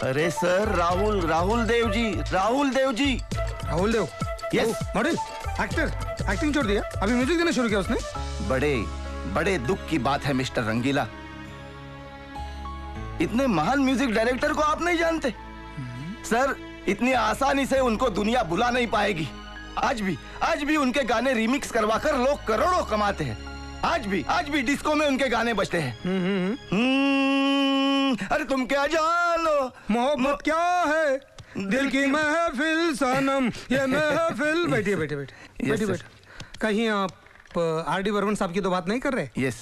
अरे sir, Rahul Dev ji. Rahul Dev? Yes. Model, actor, acting छोड़ दिया, अभी म्यूजिक देना शुरू किया उसने? बड़े दुख की बात है मिस्टर रंगीला, इतने महान म्यूजिक डायरेक्टर को आप नहीं जानते। सर, इतनी आसानी से उनको दुनिया बुला नहीं पाएगी। आज भी उनके गाने रिमिक्स करवाकर लोग करोड़ों कमाते हैं। आज भी डिस्को में उनके गाने बजते हैं। अरे तुम क्या जानो मोहब्बत क्या है, दिल की महफिल सनम, ये महफिल। बैठिए। कहीं आप आर.डी. बर्मन साहब की तो बात नहीं कर रहे? यस।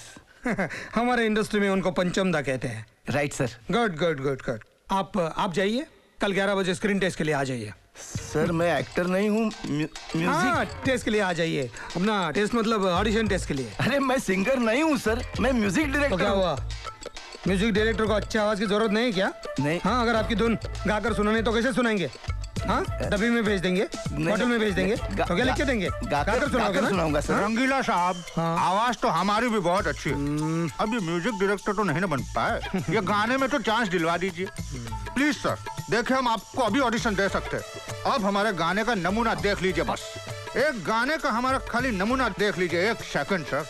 हमारे इंडस्ट्री में उनको पंचमदा कहते हैं। Right sir. गुड। आप जाइए, कल 11 बजे स्क्रीन टेस्ट के लिए आ जाइए। सर मैं एक्टर नहीं हूँ, म्यूजिक टेस्ट के लिए आ जाइए। अपना टेस्ट मतलब ऑडिशन टेस्ट के लिए। अरे मैं सिंगर नहीं हूँ सर, मैं म्यूजिक डायरेक्टर। तो क्या हुआ, म्यूजिक डायरेक्टर को अच्छी आवाज की जरूरत नहीं क्या? नहीं। हाँ, अगर आपकी धुन गाकर सुनानी तो कैसे सुनाएंगे? हाँ, डब्बी में भेज देंगे, होटल में भेज देंगे, तो क्या लिख के देंगे? गाकर सुनाऊंगा सर। रंगीला साहब, आवाज तो हमारी भी बहुत अच्छी है। अभी म्यूजिक डायरेक्टर तो नहीं ना बन पाए, ये गाने में तो चांस दिलवा दीजिए प्लीज सर। देखिए, हम आपको अभी ऑडिशन दे सकते हैं। अब हमारे गाने का नमूना देख लीजिए, बस एक गाने का हमारा खाली नमूना देख लीजिए। 1 सेकंड सर।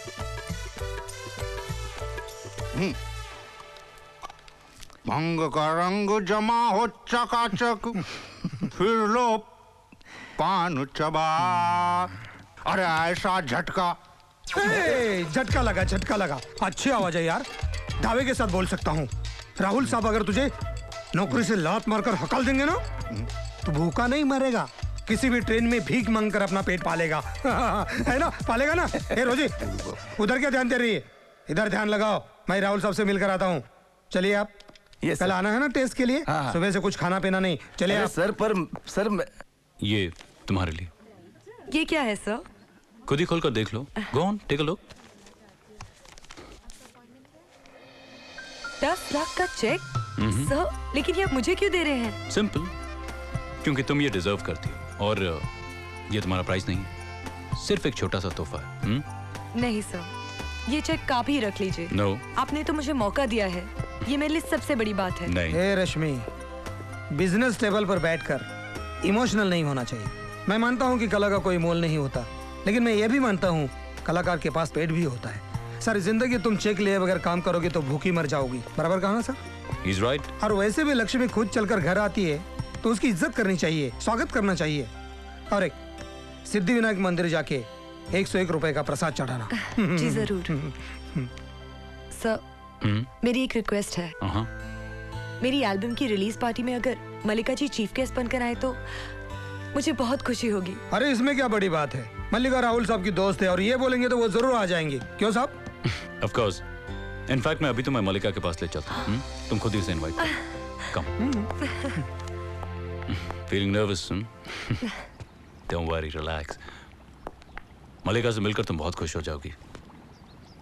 भंग का रंग जमा हो चकाचक, फिर लो पान चबा। अरे ऐसा झटका लगा। अच्छी आवाज है यार, दावे के साथ बोल सकता हूँ। राहुल साहब, अगर तुझे नौकरी से लात मारकर हकल देंगे ना, तो भूखा नहीं मरेगा, किसी भी ट्रेन में भीख मांगकर अपना पेट पालेगा। है ना, पालेगा ना? ए रोजी, उधर क्या ध्यान दे रही है? इधर ध्यान लगाओ, मैं राहुल साहब से मिलकर आता हूँ। चलिए आप। कल आना है ना टेस्ट के लिए? सुबह से कुछ खाना पीना नहीं। चलिए आप। सर ये तुम्हारे लिए। ये क्या है सर? खुद ही खोल कर देख लो। Go on, take a look. 10 lakh का चेक? सर, लेकिन ये आप मुझे क्यों दे रहे हैं? सिंपल, क्योंकि तुम ये डिजर्व करती हो, और ये तुम्हारा प्राइस नहीं है, सिर्फ एक छोटा सा तोहफा है। नहीं सर, ये चेक आप ही रख लीजिए। No. आपने तो मुझे मौका दिया है, ये मेरे लिए सबसे बड़ी बात है। नहीं। ए रश्मि, बिजनेस टेबल पर बैठकर इमोशनल नहीं होना चाहिए। मैं मानता हूँ कि कला का कोई मोल नहीं होता, लेकिन मैं ये भी मानता हूँ कलाकार के पास पेट भी होता है। सारी जिंदगी तुम चेक लिए बगैर काम करोगे तो भूखी मर जाओगी। बराबर कहा ना सर? He's right. और वैसे भी लक्ष्मी खुद चलकर घर आती है तो उसकी इज्जत करनी चाहिए, स्वागत करना चाहिए। और एक सिद्धि विनायक मंदिर जाके 101 रुपए का प्रसाद चढ़ाना। जी जरूर। सर, मेरी एक रिक्वेस्ट है। मेरी एल्बम की रिलीज पार्टी में अगर मल्लिका जी चीफ गेस्ट बनकर आए तो मुझे बहुत खुशी होगी। अरे इसमें क्या बड़ी बात है, मल्लिका राहुल साहब की दोस्त है और ये बोलेंगे तो वो जरूर आ जाएंगे। क्यों साहब? Of course. इनफैक्ट मैं अभी तुम्हें मल्लिका के पास ले चलता हूँ। तुम खुद ही उसे इनवाइट करो। कम। Feeling nervous? Don't worry, relax. मल्लिका से मिलकर तुम बहुत खुश हो जाओगी।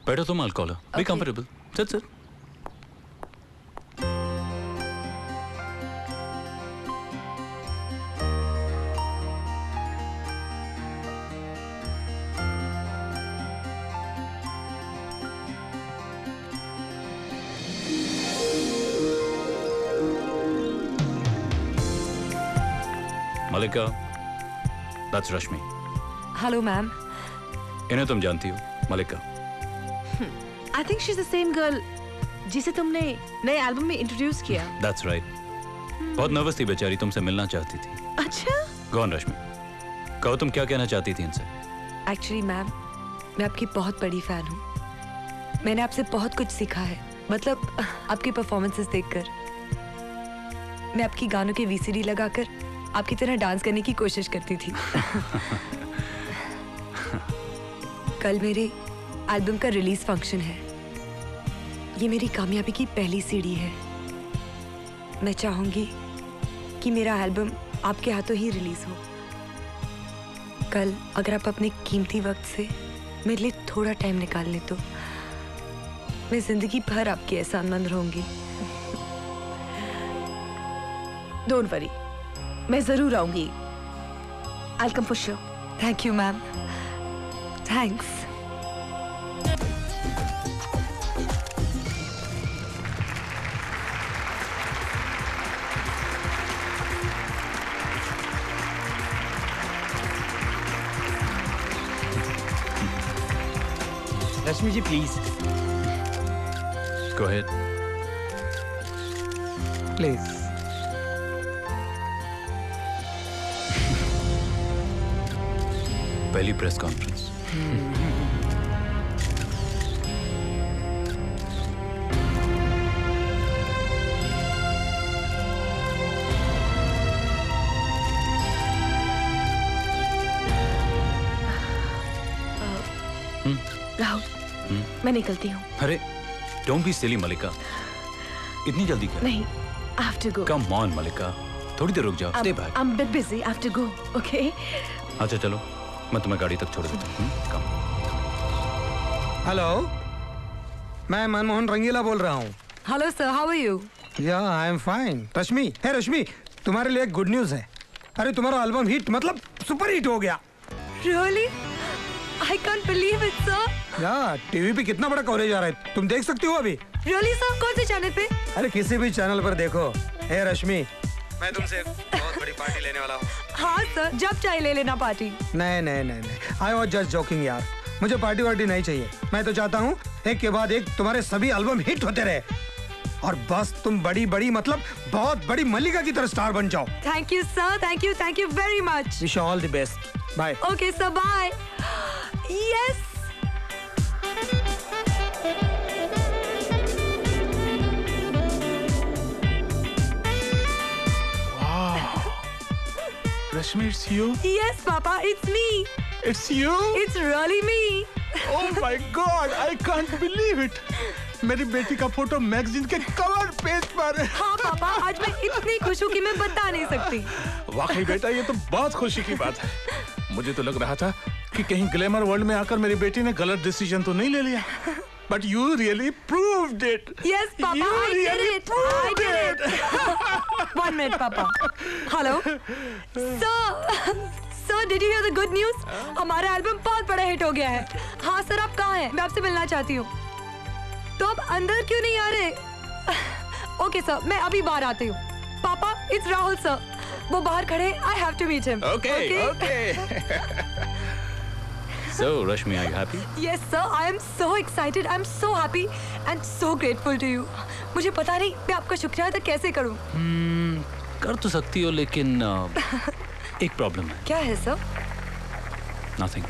बैठो तुम, I'll call her. Be comfortable. Sit. Malika, that's Rashmi. Hello ma'am. इन्हें तुम जानती हो, Malika? I think she is the same girl जिसे तुमने नए एल्बम में इंट्रोड्यूस किया। That's right। बहुत नर्वस थी बेचारी, तुमसे मिलना चाहती थी। अच्छा? Go on रश्मि, कहो तुम क्या कहना चाहती थी इनसे? एक्चुअली मैम, मैं आपकी बहुत बड़ी फैन हूँ। मैंने आपसे बहुत कुछ सीखा है, मतलब आपकी परफॉर्मेंसेस देखकर। मैं आपकी गानों के वीसीडी लगाकर आपकी तरह डांस करने की कोशिश करती थी। कल मेरे एल्बम का रिलीज फंक्शन है। ये मेरी कामयाबी की पहली सीढ़ी है। मैं चाहूंगी कि मेरा एल्बम आपके हाथों ही रिलीज हो। कल अगर आप अपने कीमती वक्त से मेरे लिए थोड़ा टाइम निकाल लें तो मैं जिंदगी भर आपकी एहसानमंद रहूंगी। डोंट वरी, मैं जरूर आऊंगी। I'll come for sure. Thank you ma'am. Thanks. Rashmi ji please. Go ahead। Please. पहली प्रेस कॉन्फ्रेंस। राहुल, मैं निकलती हूँ। अरे डोंट बी सिली मलिका, इतनी जल्दी क्या? नहीं, I have to go. Come on Malika, थोड़ी देर रुक जाओ। Stay back. I'm a bit busy. I have to go. Okay? अच्छा चलो, मैं तुम्हें गाड़ी तक छोड़ देता हूँ। कम। हेलो, मैं मनमोहन रंगीला बोल रहा हूँ। Hello sir, how are you? Yeah I am fine. रश्मि, हे रश्मि, तुम्हारे लिए एक गुड न्यूज है। अरे तुम्हारा एल्बम हिट, मतलब सुपर हिट हो गया। Really? I can't believe it, sir. या टीवी पे कितना बड़ा कवरेज आ रहा है, तुम देख सकती हो अभी। Really, sir? कौन से चैनल पे? अरे किसी भी चैनल पर देखो। हे रश्मि, मैं तुमसे बहुत बड़ी पार्टी लेने वाला हूँ। हाँ सर, जब चाहे ले लेना पार्टी। नहीं नहीं नहीं नहीं, आई वॉज जस्ट जोकिंग यार। मुझे पार्टी वार्टी नहीं चाहिए। मैं तो चाहता हूँ एक के बाद एक तुम्हारे सभी एल्बम हिट होते रहे और बस तुम बड़ी बड़ी मतलब बहुत बड़ी मल्लिका की तरह स्टार बन जाओ। Thank you sir, thank you very much. Wish all the best. Bye. Okay sir, bye. Yes. Rashmi, it's you? Yes, Papa, it's me. It's you? It's really me. Oh my God, I can't believe it. मेरी बेटी का photo magazine के cover page पर। हाँ पापा, आज मैं इतनी खुश हूँ कि मैं बता नहीं सकती। वाकई बेटा, ये तो बहुत खुशी की बात है। मुझे तो लग रहा था कि कहीं ग्लैमर वर्ल्ड में आकर मेरी बेटी ने गलत डिसीजन तो नहीं ले लिया। But you really proved it. Yes, Papa, You I did really it. I did it. 1 minute, Papa. Hello, sir, did you hear the good news? हमारा एल्बम बहुत बड़ा हिट हो गया है। हाँ सर, आप कहाँ हैं? मैं आपसे मिलना चाहती हूँ। तो आप अंदर क्यों नहीं आ रहे? ओके सर, मैं अभी बाहर आती हूँ। पापा, it's राहुल सर। वो बाहर खड़े हैं। I have to meet him. Okay. So, Rashmi, are you happy? Yes, sir. I am so excited. I'm so happy and so grateful to you. मुझे पता नहीं मैं आपका शुक्रिया अदा कैसे करूं। कर तो सकती हो, लेकिन एक प्रॉब्लम है। क्या है सर? Nothing.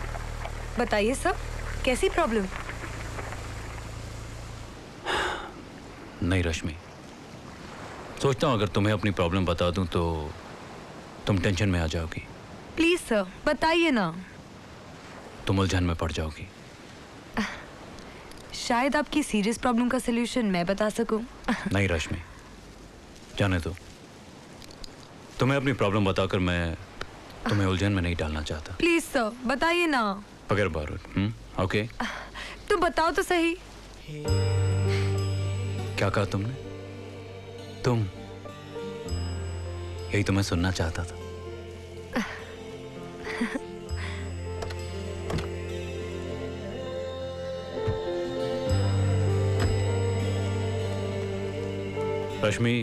बताइए सर, कैसी प्रॉब्लम? नहीं रश्मि, सोचता हूँ अगर तुम्हें अपनी प्रॉब्लम बता दूं तो तुम टेंशन में आ जाओगी। प्लीज सर, बताइए ना। तुम उलझन में पड़ जाओगी। शायद आपकी सीरियस प्रॉब्लम का सलूशन मैं बता सकूं। नहीं रश्मि, जाने दो। तुम्हें अपनी प्रॉब्लम बताकर मैं तुम्हें उलझन में नहीं डालना चाहता। प्लीज सर, बताइए ना। अगर बारूद, ओके। तो बताओ तो सही। क्या कहा तुमने? तुम, यही तो मैं सुनना चाहता था। रश्मि,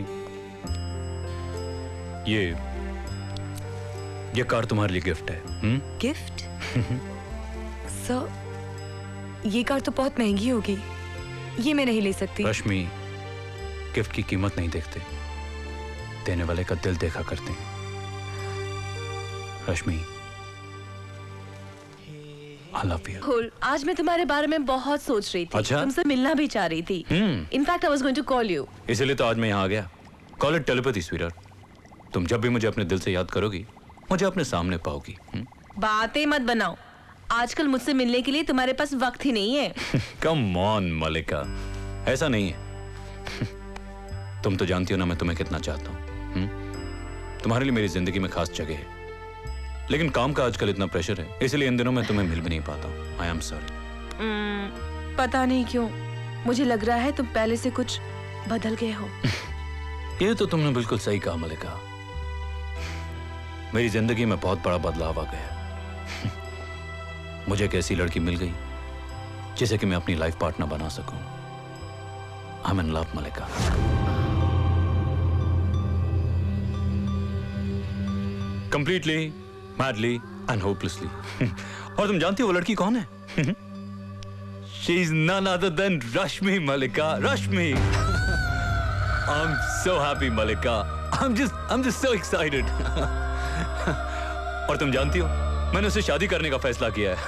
ये कार तुम्हारे लिए गिफ्ट है। गिफ्ट? सर, ये कार तो बहुत महंगी होगी, ये मैं नहीं ले सकती। रश्मि, गिफ्ट की कीमत नहीं देखते, देने वाले का दिल देखा करते हैं। रश्मि, I love you। फूल, आज मैं तुम्हारे बारे में बहुत सोच रही थी। अच्छा? तुमसे मिलना भी चाह रही थी। In fact I was going to call you. इसीलिए तो आज मैं यहाँ आ गया। Call it telepathy sweetheart. तुम जब भी मुझे अपने दिल से याद करोगी, मुझे अपने सामने पाओगी। बातें मत बनाओ, आजकल मुझसे मिलने के लिए तुम्हारे पास वक्त ही नहीं है। कम ऑन मलिका, ऐसा नहीं है। तुम तो जानती हो ना मैं तुम्हें कितना चाहता हूँ। तुम्हारे लिए मेरी जिंदगी में खास जगह है, लेकिन काम का आजकल इतना प्रेशर है, इसलिए इन दिनों मैं तुम्हें मिल भी नहीं पाता हूँ। आई एम सॉरी। पता नहीं क्यों मुझे लग रहा है तुम पहले से कुछ बदल गए हो। ये तो तुमने बिल्कुल सही कहा मलिका। मेरी जिंदगी में बहुत बड़ा बदलाव आ गया। मुझे एक ऐसी लड़की मिल गई जिसे कि मैं अपनी लाइफ पार्टनर बना सकूं। I am in love Malika. Completely, madly and hopelessly. और तुम जानती हो वो लड़की कौन है? She is none other than Rashmi Malika. Rashmi. I'm so happy, Malika. I'm just so excited. और तुम जानती हो, मैंने उससे शादी करने का फैसला किया है।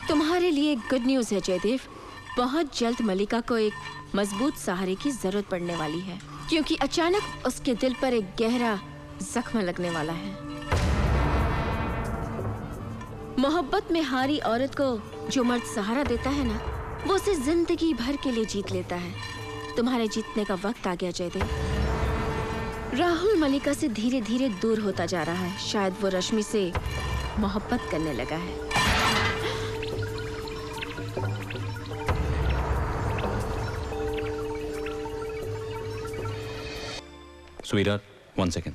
तुम्हारे लिए गुड न्यूज़ है जयदेव। बहुत जल्द मलिका को एक मजबूत सहारे की जरूरत पड़ने वाली है, क्योंकि अचानक उसके दिल पर एक गहरा जख्म लगने वाला है। मोहब्बत में हारी औरत को जो मर्द सहारा देता है ना, वो उसे जिंदगी भर के लिए जीत लेता है। तुम्हारे जीतने का वक्त आ गया जयदेव। राहुल मलिका से धीरे धीरे दूर होता जा रहा है। शायद वो रश्मि से मोहब्बत करने लगा है। Sweetheart, 1 second.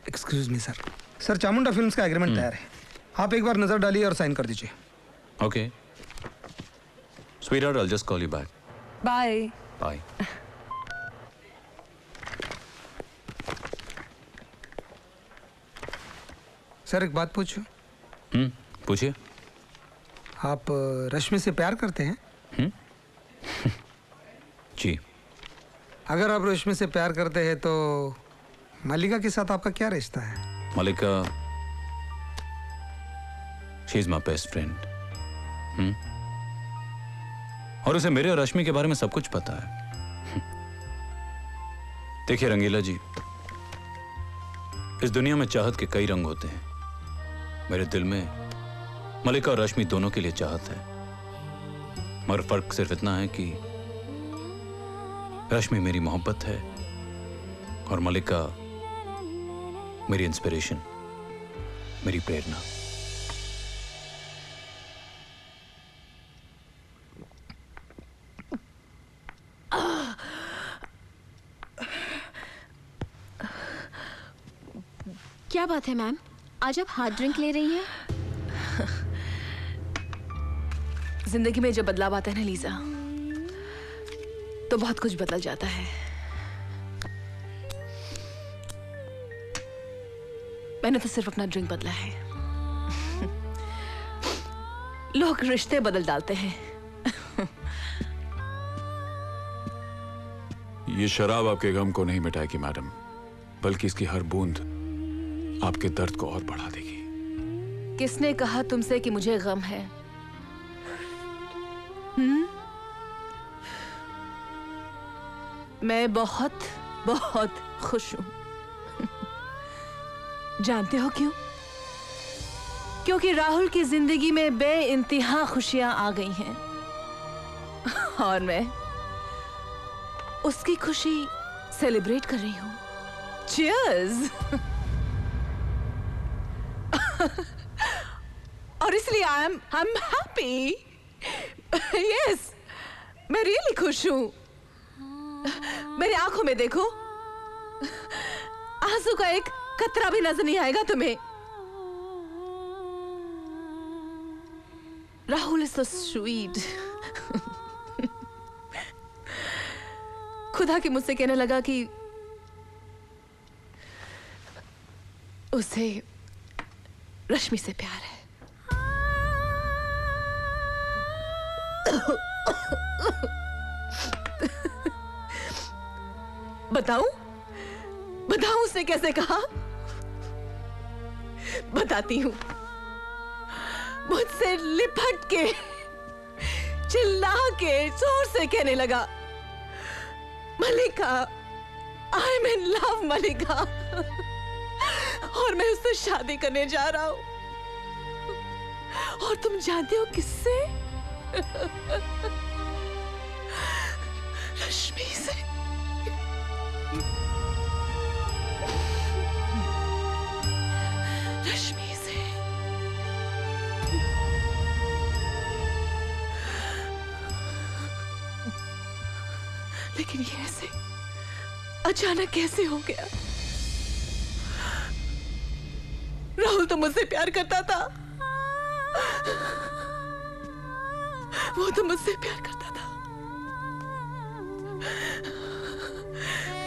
Excuse me sir. Sir, Chamunda films का एग्रीमेंट तैयार है, आप एक बार नजर डालिए और साइन कर दीजिए। Okay. Sweetheart, I'll just call you back. Bye. Bye. Sir, एक बात पूछूं? पूछिए। आप रश्मि से प्यार करते हैं? जी। अगर आप रश्मि से प्यार करते हैं तो मलिका के साथ आपका क्या रिश्ता है? Malika, she is my best friend. और उसे मेरे और रश्मि के बारे में सब कुछ पता है। देखिए रंगीला जी, इस दुनिया में चाहत के कई रंग होते हैं। मेरे दिल में मलिका और रश्मि दोनों के लिए चाहत है, मगर फर्क सिर्फ इतना है कि रश्मि मेरी मोहब्बत है और मलिका मेरी इंस्पिरेशन, मेरी प्रेरणा। क्या बात है मैम, आज आप हार्ड ड्रिंक ले रही हैं? जिंदगी में जब बदलाव आता है ना लीजा, तो बहुत कुछ बदल जाता है। मैंने तो सिर्फ अपना ड्रिंक बदला है। लोग रिश्ते बदल डालते हैं। ये शराब आपके गम को नहीं मिटाएगी मैडम, बल्कि इसकी हर बूंद आपके दर्द को और बढ़ा देगी। किसने कहा तुमसे कि मुझे गम है? मैं बहुत बहुत खुश हूं। जानते हो क्यों? क्योंकि राहुल की जिंदगी में बेइंतहा खुशियां आ गई हैं और मैं उसकी खुशी सेलिब्रेट कर रही हूं। Cheers! और इसलिए I'm happy. Yes, मैं रियली खुश हूं। मेरी आंखों में देखो, आंसू का एक कतरा भी नजर नहीं आएगा तुम्हें। Rahul is so sweet. खुदा की मुझसे कहने लगा कि उसे रश्मि से प्यार है। बताऊं उसने कैसे कहा? बताती हूं। मुझसे लिपट के, चिल्ला के, जोर से कहने लगा, मलिका, आई एम इन लव मलिका, और मैं उससे शादी करने जा रहा हूं। और तुम जानते हो किससे? रश्मि से। रश्मि से। लेकिन ये ऐसे अचानक कैसे हो गया? राहुल तो मुझसे प्यार करता था। वो तो मुझसे प्यार करता था।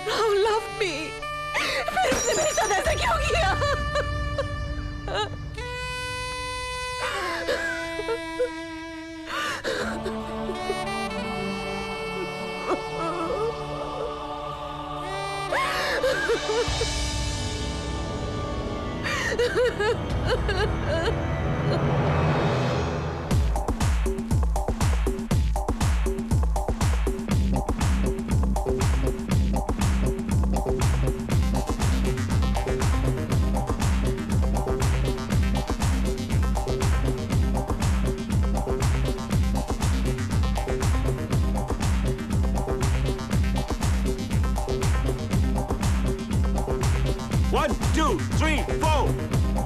Rahul love me. फिर उसने मेरे साथ ऐसा क्यों किया? One, two, three, four.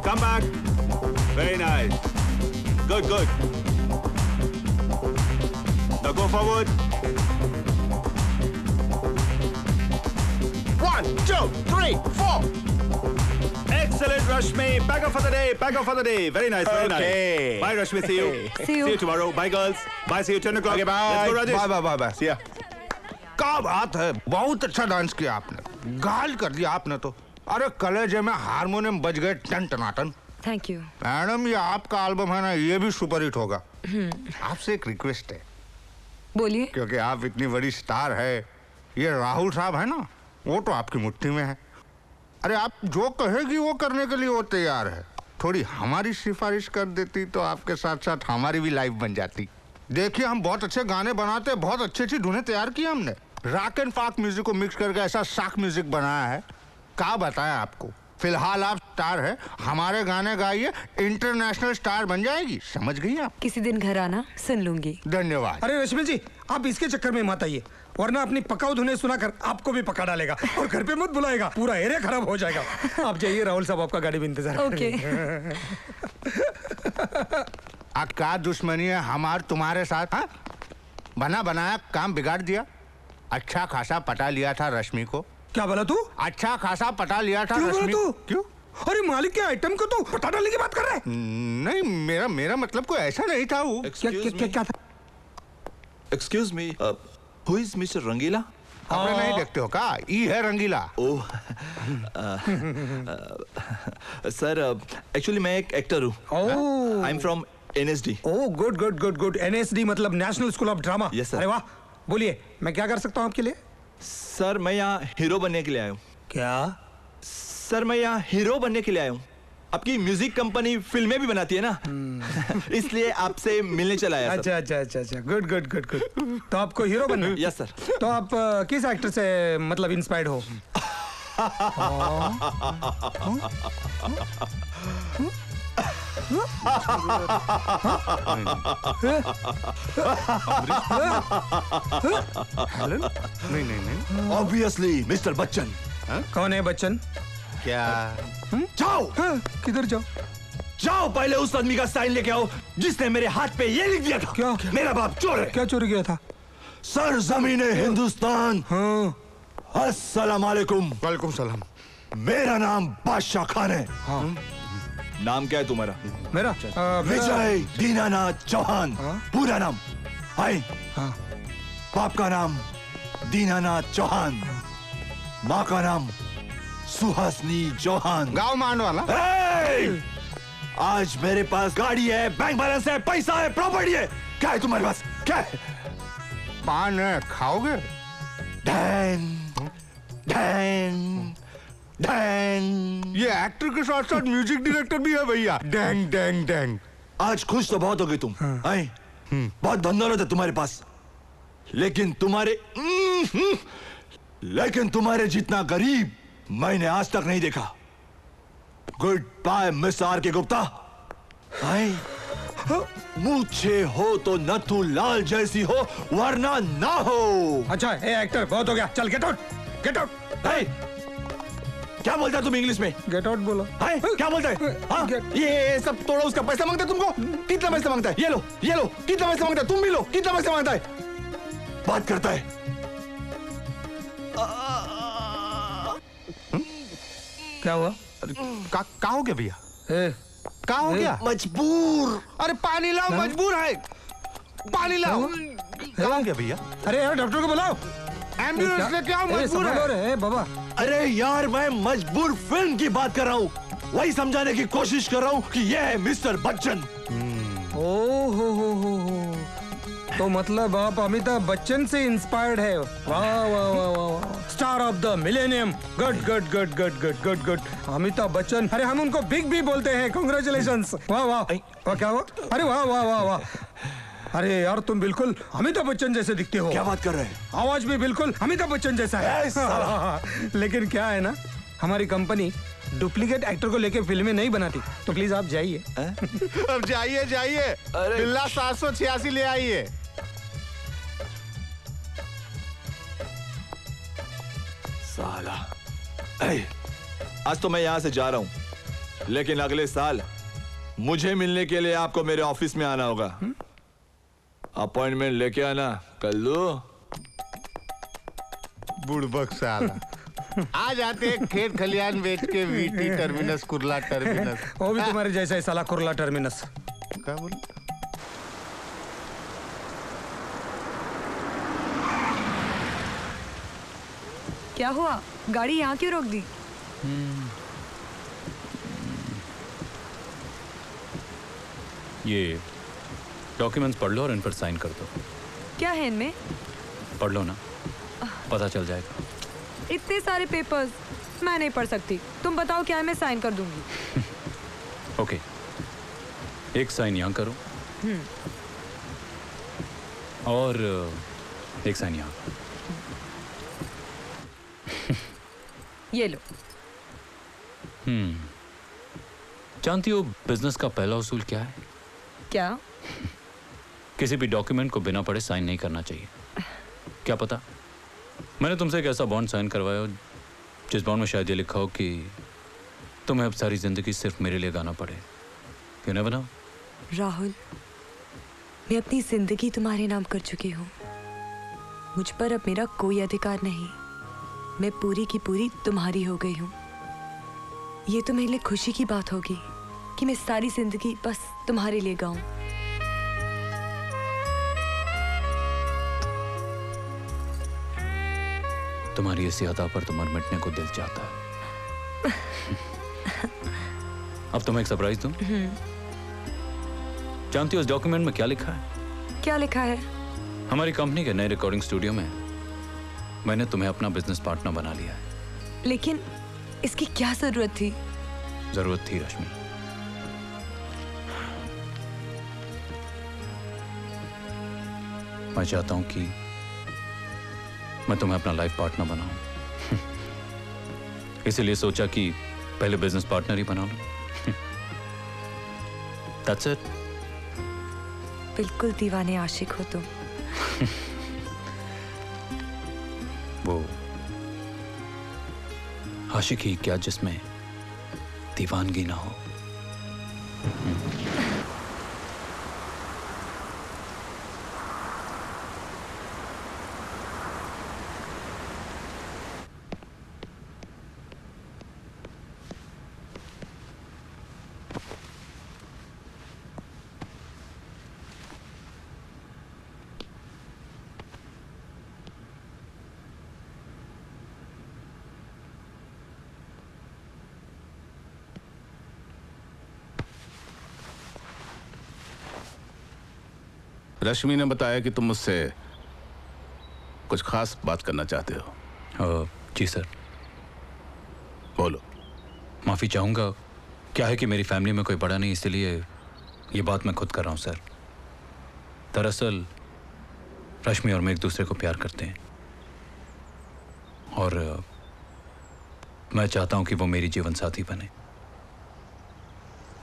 Come back. Very nice. Good, good. Now go forward. One, two, three, four. Excellent, Rashmi. Back up for the day. Back up for the day. Very nice, very nice. Bye, Rashmi. See you. See you. See you tomorrow. Bye, girls. Bye. See you 10 o'clock. Okay, bye. Let's go, Rajesh. Bye, bye, bye, bye. See ya. क्या बात है, बहुत अच्छा dance किया आपने। गाल कर दिया आपने तो। अरे कलेजे में हारमोनियम बज गए ton Tanatan. Thank you madam, ये आपका एल्बम है ना, ये भी सुपरहिट होगा। आपसे एक रिक्वेस्ट है। बोलिए। क्योंकि आप इतनी बड़ी स्टार है, ये राहुल साहब है ना, वो तो आपकी मुट्ठी में है। अरे आप जो कहेगी वो करने के लिए वो तैयार है। थोड़ी हमारी सिफारिश कर देती तो आपके साथ साथ हमारी भी लाइफ बन जाती। देखिए, हम बहुत अच्छे गाने बनाते, बहुत अच्छी अच्छी धुनें तैयार की हमने। रॉक एंड फॉक म्यूजिक को मिक्स करके ऐसा शाक म्यूजिक बनाया है, क्या बताएं आपको। फिलहाल आप स्टार है, हमारे गाने गाइए, इंटरनेशनल स्टार बन जाएगी। समझ गई आप? किसी दिन घर आना, सुन लूंगी। धन्यवाद। अरे रश्मि जी, आप इसके चक्कर में मत आइए, वरना अपनी पकाऊ धुनें सुनाकर आपको भी पका डालेगा और घर पे मत बुलाएगा, पूरा एरिया खराब हो जाएगा। आप जाइए, राहुल साहब आपका गाड़ी में इंतजार ओके। क्या दुश्मनी है हमार तुम्हारे साथ? हाँ, बना बनाया काम बिगाड़ दिया। अच्छा खासा पटा लिया था रश्मि को। क्या बोला तू? अच्छा खासा पटा लिया था रश्मि को। क्यों? अरे मालिक के आइटम को तो पटा डालने की बात कर रहा है? नहीं, मेरा मतलब कोई ऐसा नहीं था। वो क्या था? Excuse me, who is mister Rangeela? आपने नहीं देखते हो क्या? ई है रंगीला। ओह सर, एक्चुअली मैं एक एक्टर हूँ। I am from NSD। Oh good good good good. NSD मतलब national school of drama. Yes sir. अरे वाह, बोलिए मैं क्या कर सकता हूँ आपके लिए? सर मैं यहाँ हीरो बनने के लिए आया हूँ। क्या? सर मैं यहाँ हीरो बनने के लिए आया हूँ। आपकी म्यूजिक कंपनी फिल्में भी बनाती है ना, इसलिए आपसे मिलने चला आया। अच्छा अच्छा अच्छा अच्छा, गुड गुड गुड गुड। तो आपको हीरो बनना है? Yes sir. तो आप किस एक्टर से मतलब इंस्पायर्ड हो? नहीं। Obviously mister Bachchan. कौन है बच्चन? क्या? जाओ। किधर जाओ? जाओ पहले उस आदमी का साइन लेके आओ जिसने मेरे हाथ पे ये लिख दिया था। क्या? मेरा बाप चोर है। क्या चोरी किया था? सर जमीन हिंदुस्तान। हाँ। अस्सलाम वालेकुम। वालेकुम सलाम। मेरा नाम बादशाह खान है। हाँ। नाम क्या है तुम्हारा? मेरा विजय दीनानाथ चौहान। पूरा नाम? हाय। बाप का नाम दीनानाथ चौहान, माँ का नाम सुहासनी चौहान। गाँव मान वाला। आज मेरे पास गाड़ी है, बैंक बैलेंस है, पैसा है, प्रॉपर्टी है। क्या है तुम्हारे पास? क्या है? पान है, खाओगे? Dan, Dan, Dan. ये एक्टर के साथ साथ म्यूजिक डायरेक्टर भी है भैया। Dang dang dang. आज खुश तो बहुत हो गई तुम। आए? बहुत धन दौलत है तुम्हारे पास, लेकिन तुम्हारे जितना गरीब मैंने आज तक नहीं देखा। गुड बाय मिस आर के गुप्ता। मुझे हो तो नथु लाल जैसी हो, वरना ना हो। अच्छा ए एक्टर, बहुत हो गया, चल गेट आउट, गेट आउट। क्या बोलता है तुम इंग्लिश में? गेट आउट बोलो। क्या बोलता है? हाँ? ये सब तोड़ा, उसका पैसा मांगता है तुमको? कितना पैसा मांगता है? ये लो, ये लो। कितना पैसा मांगता है? तुम भी लो। कितना पैसा मांगता है? बात करता है। क्या हुआ? क्या हो गया भैया? क्या हो गया? मजबूर। अरे पानी लाओ, मजबूर है। पानी लाओ। क्या हो गया भैया? अरे यार डॉक्टर को बुलाओ, एम्बुलेंस लेके आओ, मजबूर है। बाबा अरे यार, मैं मजबूर फिल्म की बात कर रहा हूँ। वही समझाने की कोशिश कर रहा हूँ कि ये है मिस्टर बच्चन। ओ हो। तो मतलब आप अमिताभ बच्चन से इंस्पायर्ड है? वाह वाह वाह वाह, star of the millennium. Good good good good good good good. Amitabh Bachchan, अरे हम उनको बिग भी बोलते हैं। कांग्रेचुलेशंस। वाह वाह वाह, क्या हुआ? अरे वाह वाह वाह वाह। अरे यार तुम बिल्कुल अमिताभ बच्चन जैसे दिखते हो। क्या बात कर रहे हैं? आवाज भी बिल्कुल अमिताभ बच्चन जैसा है। लेकिन क्या है ना, हमारी कंपनी डुप्लीकेट एक्टर को लेके फिल्में नहीं बनाती, तो प्लीज आप जाइए। अब जाइए जाइए, बिल्ला 786 ले आइए। साला, आज तो मैं यहाँ से जा रहा हूँ, लेकिन अगले साल मुझे मिलने के लिए आपको मेरे ऑफिस में आना होगा। अपॉइंटमेंट लेके आना कल्लू। बुड़बक साला। आ जाते हैं खेत खलियान बेच के वीटी टर्मिनस, कुर्ला टर्मिनस। वो भी तुम्हारे जैसा है साला, कुर्ला टर्मिनस। क्या बोल? क्या हुआ? गाड़ी यहाँ क्यों रोक दी? ये डॉक्यूमेंट्स पढ़ लो और इन पर साइन कर दो। क्या है इनमें? पढ़ लो ना, पता चल जाएगा। इतने सारे पेपर्स मैं नहीं पढ़ सकती। तुम बताओ क्या है, मैं साइन कर दूंगी। ओके, एक साइन यहाँ करो और एक साइन यहाँ। ये लो। जानती हो बिजनेस का पहला उसूल क्या है? क्या? किसी भी डॉक्यूमेंट को बिना पढ़े साइन नहीं करना चाहिए। क्या पता मैंने तुमसे एक ऐसा बॉन्ड साइन करवाया हो जिस बॉन्ड में शायद ये लिखा हो कि तुम्हें अब सारी जिंदगी सिर्फ मेरे लिए गाना पड़े। क्यों नहीं बनाओ? राहुल, मैं अपनी जिंदगी तुम्हारे नाम कर चुकी हूँ। मुझ पर अब मेरा कोई अधिकार नहीं। मैं पूरी की पूरी तुम्हारी हो गई हूँ। ये तो मेरे लिए खुशी की बात होगी कि मैं सारी जिंदगी बस तुम्हारे लिए गाऊं। तुम्हारी इसी अदा पर तो मर मिटने को दिल चाहता है। अब तुम्हें एक सरप्राइज दूं? जानती हो उस डॉक्यूमेंट में क्या लिखा है? क्या लिखा है? हमारी कंपनी के नए रिकॉर्डिंग स्टूडियो में मैंने तुम्हें अपना बिजनेस पार्टनर बना लिया है। लेकिन इसकी क्या जरूरत थी? जरूरत थी रश्मि। मैं चाहता हूं कि मैं तुम्हें अपना लाइफ पार्टनर बनाऊं। इसीलिए सोचा कि पहले बिजनेस पार्टनर ही बना लूं। That's it. बिल्कुल दीवाने आशिक हो तुम। वो आशिकी क्या जिसमें दीवानगी ना हो। रश्मि ने बताया कि तुम मुझसे कुछ खास बात करना चाहते हो। जी सर। बोलो। माफ़ी चाहूँगा। क्या है कि मेरी फैमिली में कोई बड़ा नहीं, इसलिए ये बात मैं खुद कर रहा हूँ सर। दरअसल रश्मि और मैं एक दूसरे को प्यार करते हैं और मैं चाहता हूँ कि वो मेरी जीवन साथी बने।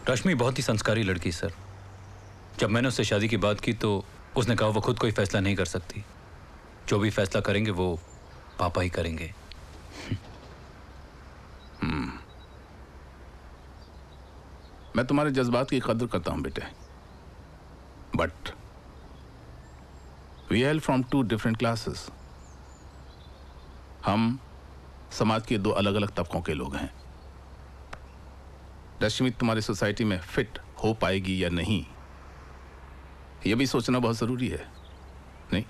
रश्मि बहुत ही संस्कारी लड़की सर। जब मैंने उससे शादी की बात की तो उसने कहा वो खुद कोई फैसला नहीं कर सकती, जो भी फैसला करेंगे वो पापा ही करेंगे। मैं तुम्हारे जज्बात की कदर करता हूं बेटे, but we hail from 2 different classes. हम समाज के 2 अलग अलग तबकों के लोग हैं। रश्मि तुम्हारी सोसाइटी में फिट हो पाएगी या नहीं, यह भी सोचना बहुत जरूरी है, नहीं?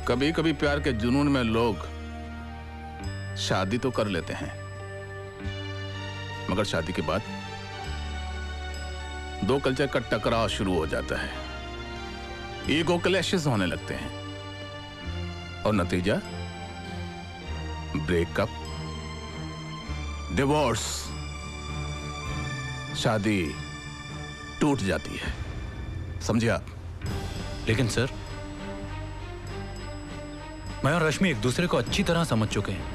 कभी कभी प्यार के जुनून में लोग शादी तो कर लेते हैं, मगर शादी के बाद 2 कल्चर का टकराव शुरू हो जाता है, ईगो क्लैशेस होने लगते हैं और नतीजा ब्रेकअप, डिवोर्स, शादी टूट जाती है। समझे आप? लेकिन सर, मैं और रश्मि एक दूसरे को अच्छी तरह समझ चुके हैं।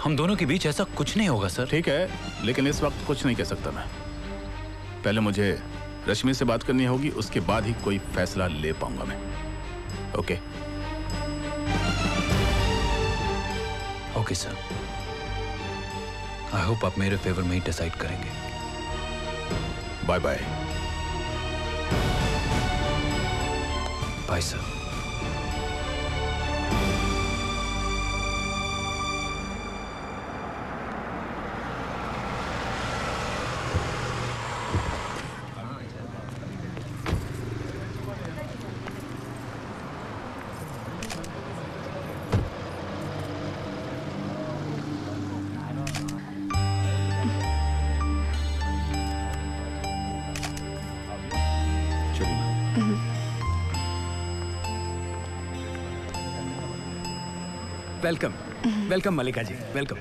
हम दोनों के बीच ऐसा कुछ नहीं होगा सर। ठीक है, लेकिन इस वक्त कुछ नहीं कह सकता मैं। पहले मुझे रश्मि से बात करनी होगी, उसके बाद ही कोई फैसला ले पाऊंगा मैं। Okay? Okay sir. I hope आप मेरे फेवर में ही डिसाइड करेंगे। Bye bye. Bye sir. Welcome welcome Mallika ji, welcome.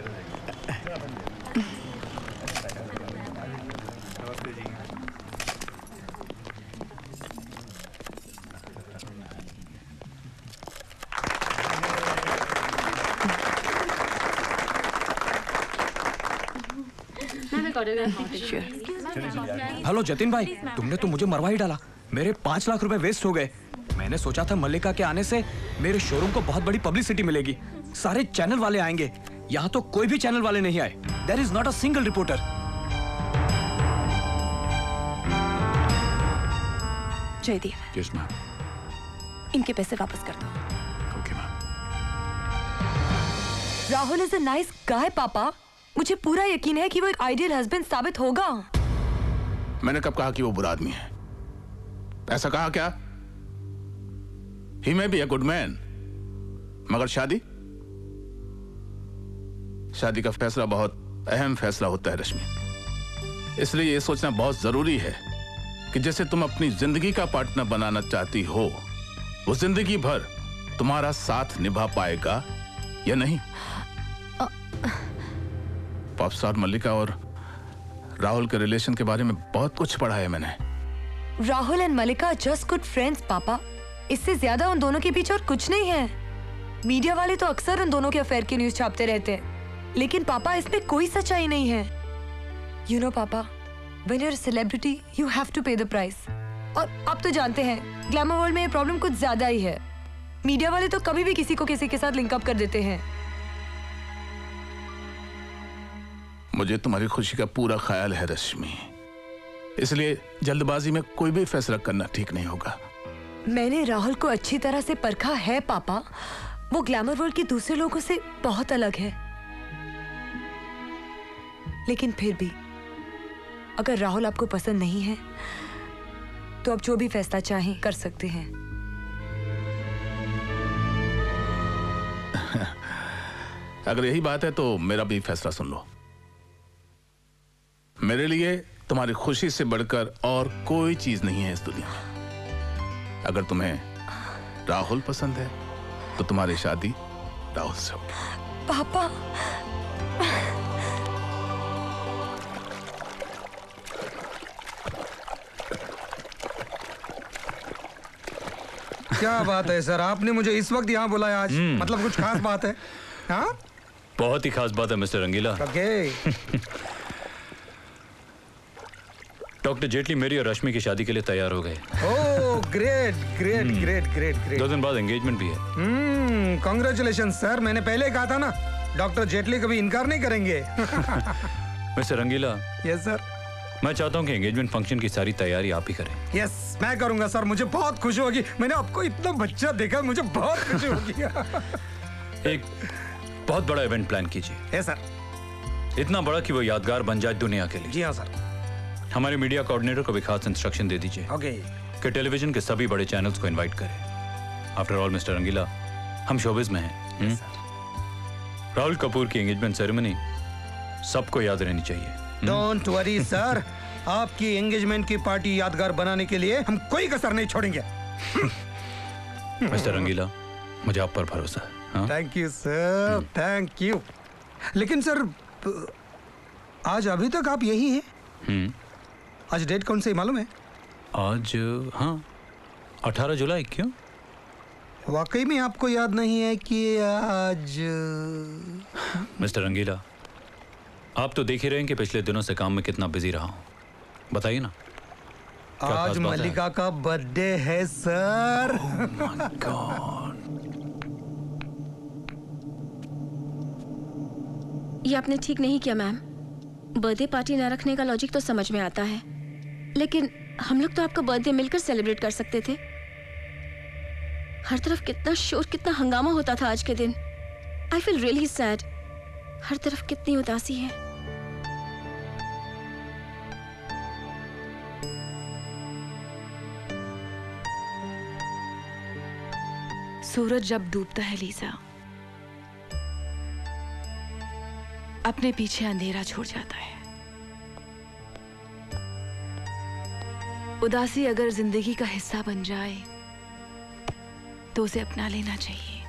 Hello Jatin bhai, तुमने तो मुझे मरवा ही डाला। मेरे 5 लाख रुपए वेस्ट हो गए। मैंने सोचा था मल्लिका के आने से मेरे शोरूम को बहुत बड़ी पब्लिसिटी मिलेगी, सारे चैनल वाले आएंगे। यहाँ तो कोई भी चैनल वाले नहीं आए। There is not a single reporter. Jaidev, yes ma'am. इनके पैसे वापस कर दो। Okay ma'am. Rahul is a nice guy पापा। मुझे पूरा यकीन है कि वो एक आइडियल हस्बैंड साबित होगा। मैंने कब कहा कि वो बुरा आदमी है? ऐसा कहा क्या? He may be a good man, मगर शादी का फैसला बहुत अहम फैसला होता है रश्मि। इसलिए यह सोचना बहुत जरूरी है कि जैसे तुम अपनी जिंदगी का पार्टनर बनाना चाहती हो, वो जिंदगी भर तुम्हारा साथ निभा पाएगा या नहीं। पॉपस्टार मल्लिका और राहुल के रिलेशन के बारे में बहुत कुछ पढ़ा है मैंने। Rahul and Mallika just good friends पापा। इससे ज्यादा उन दोनों के बीच और कुछ नहीं है। मीडिया वाले तो अक्सर उन दोनों के अफेयर की न्यूज छापते रहते हैं, लेकिन पापा इसमें कोई सच्चाई नहीं है। यू नो पापा, when you are a celebrity you have to pay the price. और आप तो जानते हैं ग्लैमर वर्ल्ड में ये प्रॉब्लम कुछ ज्यादा ही है। मीडिया वाले तो कभी भी किसी को किसी के साथ लिंकअप कर देते हैं। मुझे तुम्हारी खुशी का पूरा ख्याल है रश्मि, इसलिए जल्दबाजी में कोई भी फैसला करना ठीक नहीं होगा। मैंने राहुल को अच्छी तरह से परखा है पापा। वो ग्लैमर वर्ल्ड के दूसरे लोगों से बहुत अलग है। लेकिन फिर भी अगर राहुल आपको पसंद नहीं है तो आप जो भी फैसला चाहें कर सकते हैं। अगर यही बात है तो मेरा भी फैसला सुन लो। मेरे लिए तुम्हारी खुशी से बढ़कर और कोई चीज नहीं है इस दुनिया में। अगर तुम्हें राहुल पसंद है तो तुम्हारी शादी राहुल से होगी। पापा, क्या बात है सर, आपने मुझे इस वक्त यहाँ बुलाया आज? मतलब कुछ खास बात है? हाँ, बहुत ही खास बात है मिस्टर रंगीला। ओके। डॉक्टर जेटली मेरी और रश्मि की शादी के लिए तैयार हो गए। Oh great great great great great. 2 दिन बाद एंगेजमेंट भी है। कांग्रेचुलेशन सर, मैंने पहले कहा था ना डॉक्टर जेटली कभी इनकार नहीं करेंगे। मिस्टर रंगीला। Yes sir. मैं चाहता हूँ कि एंगेजमेंट फंक्शन की सारी तैयारी आप ही करें। यस, मैं करूंगा सर, मुझे बहुत खुशी होगी। मैंने आपको इतना बच्चा देखा, मुझे बहुत खुशी होगी। एक बहुत बड़ा इवेंट प्लान कीजिए। Yes sir. इतना बड़ा कि वो यादगार बन जाए दुनिया के लिए। जी हाँ सर। हमारे मीडिया कोऑर्डिनेटर को भी खास इंस्ट्रक्शन दे दीजिए ओके कि टेलीविजन के सभी बड़े चैनल्स को इनवाइट करें। आफ्टर ऑल मिस्टर रंगीला, हम शोबिज में हैं। राहुल कपूर की एंगेजमेंट सेरेमनी सबको याद रहनी चाहिए। डोंट वरी सर, आपकी एंगेजमेंट की पार्टी यादगार बनाने के लिए हम कोई कसर नहीं छोड़ेंगे। मिस्टर रंगीला, मुझे आप पर भरोसा है। Thank you sir, thank you. लेकिन सर, आज अभी तक आप यही हैं? आज डेट कौन सी मालूम है? आज हाँ 18 जुलाई। क्यों? वाकई में आपको याद नहीं है कि आज? मिस्टर रंगीला, आप तो देख ही रहे हैं कि पिछले दिनों से काम में कितना बिजी रहा हूँ। बताइए ना। आज मल्लिका का बर्थडे है सर। ये आपने ठीक नहीं किया मैम। बर्थडे पार्टी ना रखने का लॉजिक तो समझ में आता है, लेकिन हम लोग तो आपका बर्थडे मिलकर सेलिब्रेट कर सकते थे। हर तरफ कितना शोर, कितना हंगामा होता था आज के दिन। I feel really sad. हर तरफ कितनी उदासी है। सूरज जब डूबता है लीजा, अपने पीछे अंधेरा छोड़ जाता है। उदासी अगर जिंदगी का हिस्सा बन जाए तो उसे अपना लेना चाहिए।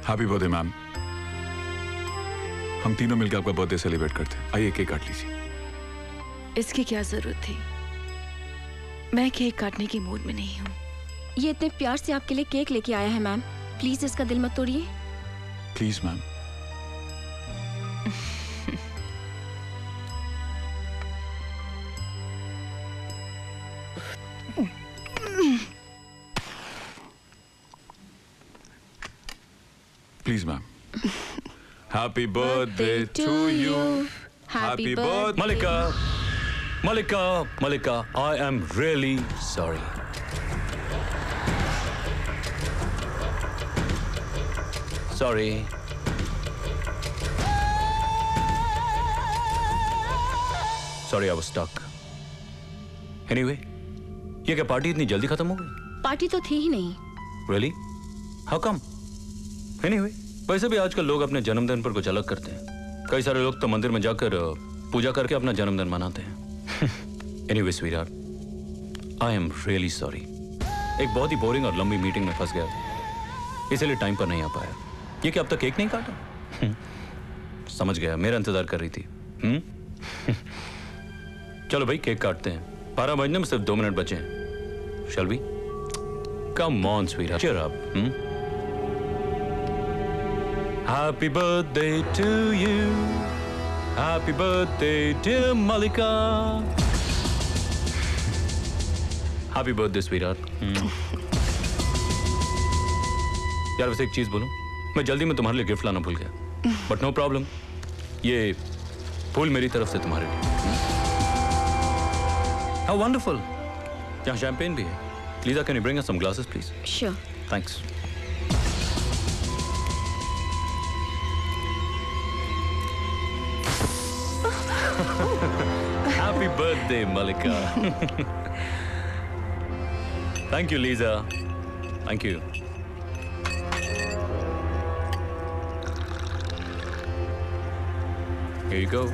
Happy birthday ma'am. हम तीनों मिलकर आपका बर्थडे सेलिब्रेट करते हैं। आइए केक काट लीजिए। इसकी क्या जरूरत थी? मैं केक काटने की मूड में नहीं हूँ। ये इतने प्यार से आपके लिए केक लेके आया है मैम, प्लीज इसका दिल मत तोड़िए। Please ma'am. Please ma'am. Happy birthday to you. Happy birthday Malika, I am really sorry. Sorry. Sorry, I was stuck. Anyway, ये क्या पार्टी इतनी जल्दी खत्म हो गई? पार्टी तो थी ही नहीं। Really? How come? Anyway, वैसे भी आजकल लोग अपने जन्मदिन पर कुछ अलग करते हैं। कई सारे लोग तो मंदिर में जाकर पूजा करके अपना जन्मदिन मनाते हैं। Anyway, sweetheart, I am really sorry. एक बहुत ही बोरिंग और लंबी मीटिंग में फंस गया, इसलिए टाइम पर नहीं आ पाया। ये क्या अब तक केक नहीं काटा? समझ गया, मेरा इंतजार कर रही थी। चलो भाई केक काटते हैं। 12 बजने में सिर्फ 2 मिनट बचे हैं। Shall we? Come on, sweetheart. Cheer up. Happy birthday to you. Happy birthday, dear Malika. Happy birthday, sweetheart. यार वैसे एक चीज बोलूं, मैं जल्दी में तुम्हारे लिए गिफ्ट लाना भूल गया। बट नो प्रॉब्लम, ये फूल मेरी तरफ से तुम्हारे लिए। How wonderful. यहाँ शैंपेन भी है। Lisa, can you bring us some glasses, please? Sure. Thanks. Happy birthday, Malika. Thank you, Lisa. Thank you. Here you go.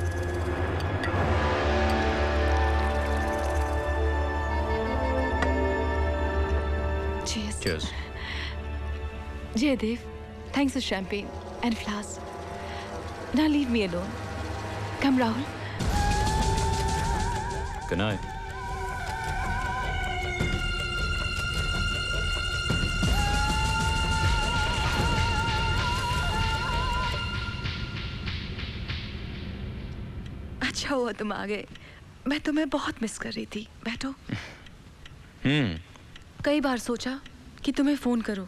Cheers. Cheers. Jaydev, thanks for champagne and flowers. Now leave me alone. Come, Rahul. Good night. अच्छा हुआ तुम आ गए। मैं तुम्हें बहुत miss कर रही थी। बैठो। कई बार सोचा कि तुम्हें फोन करूं,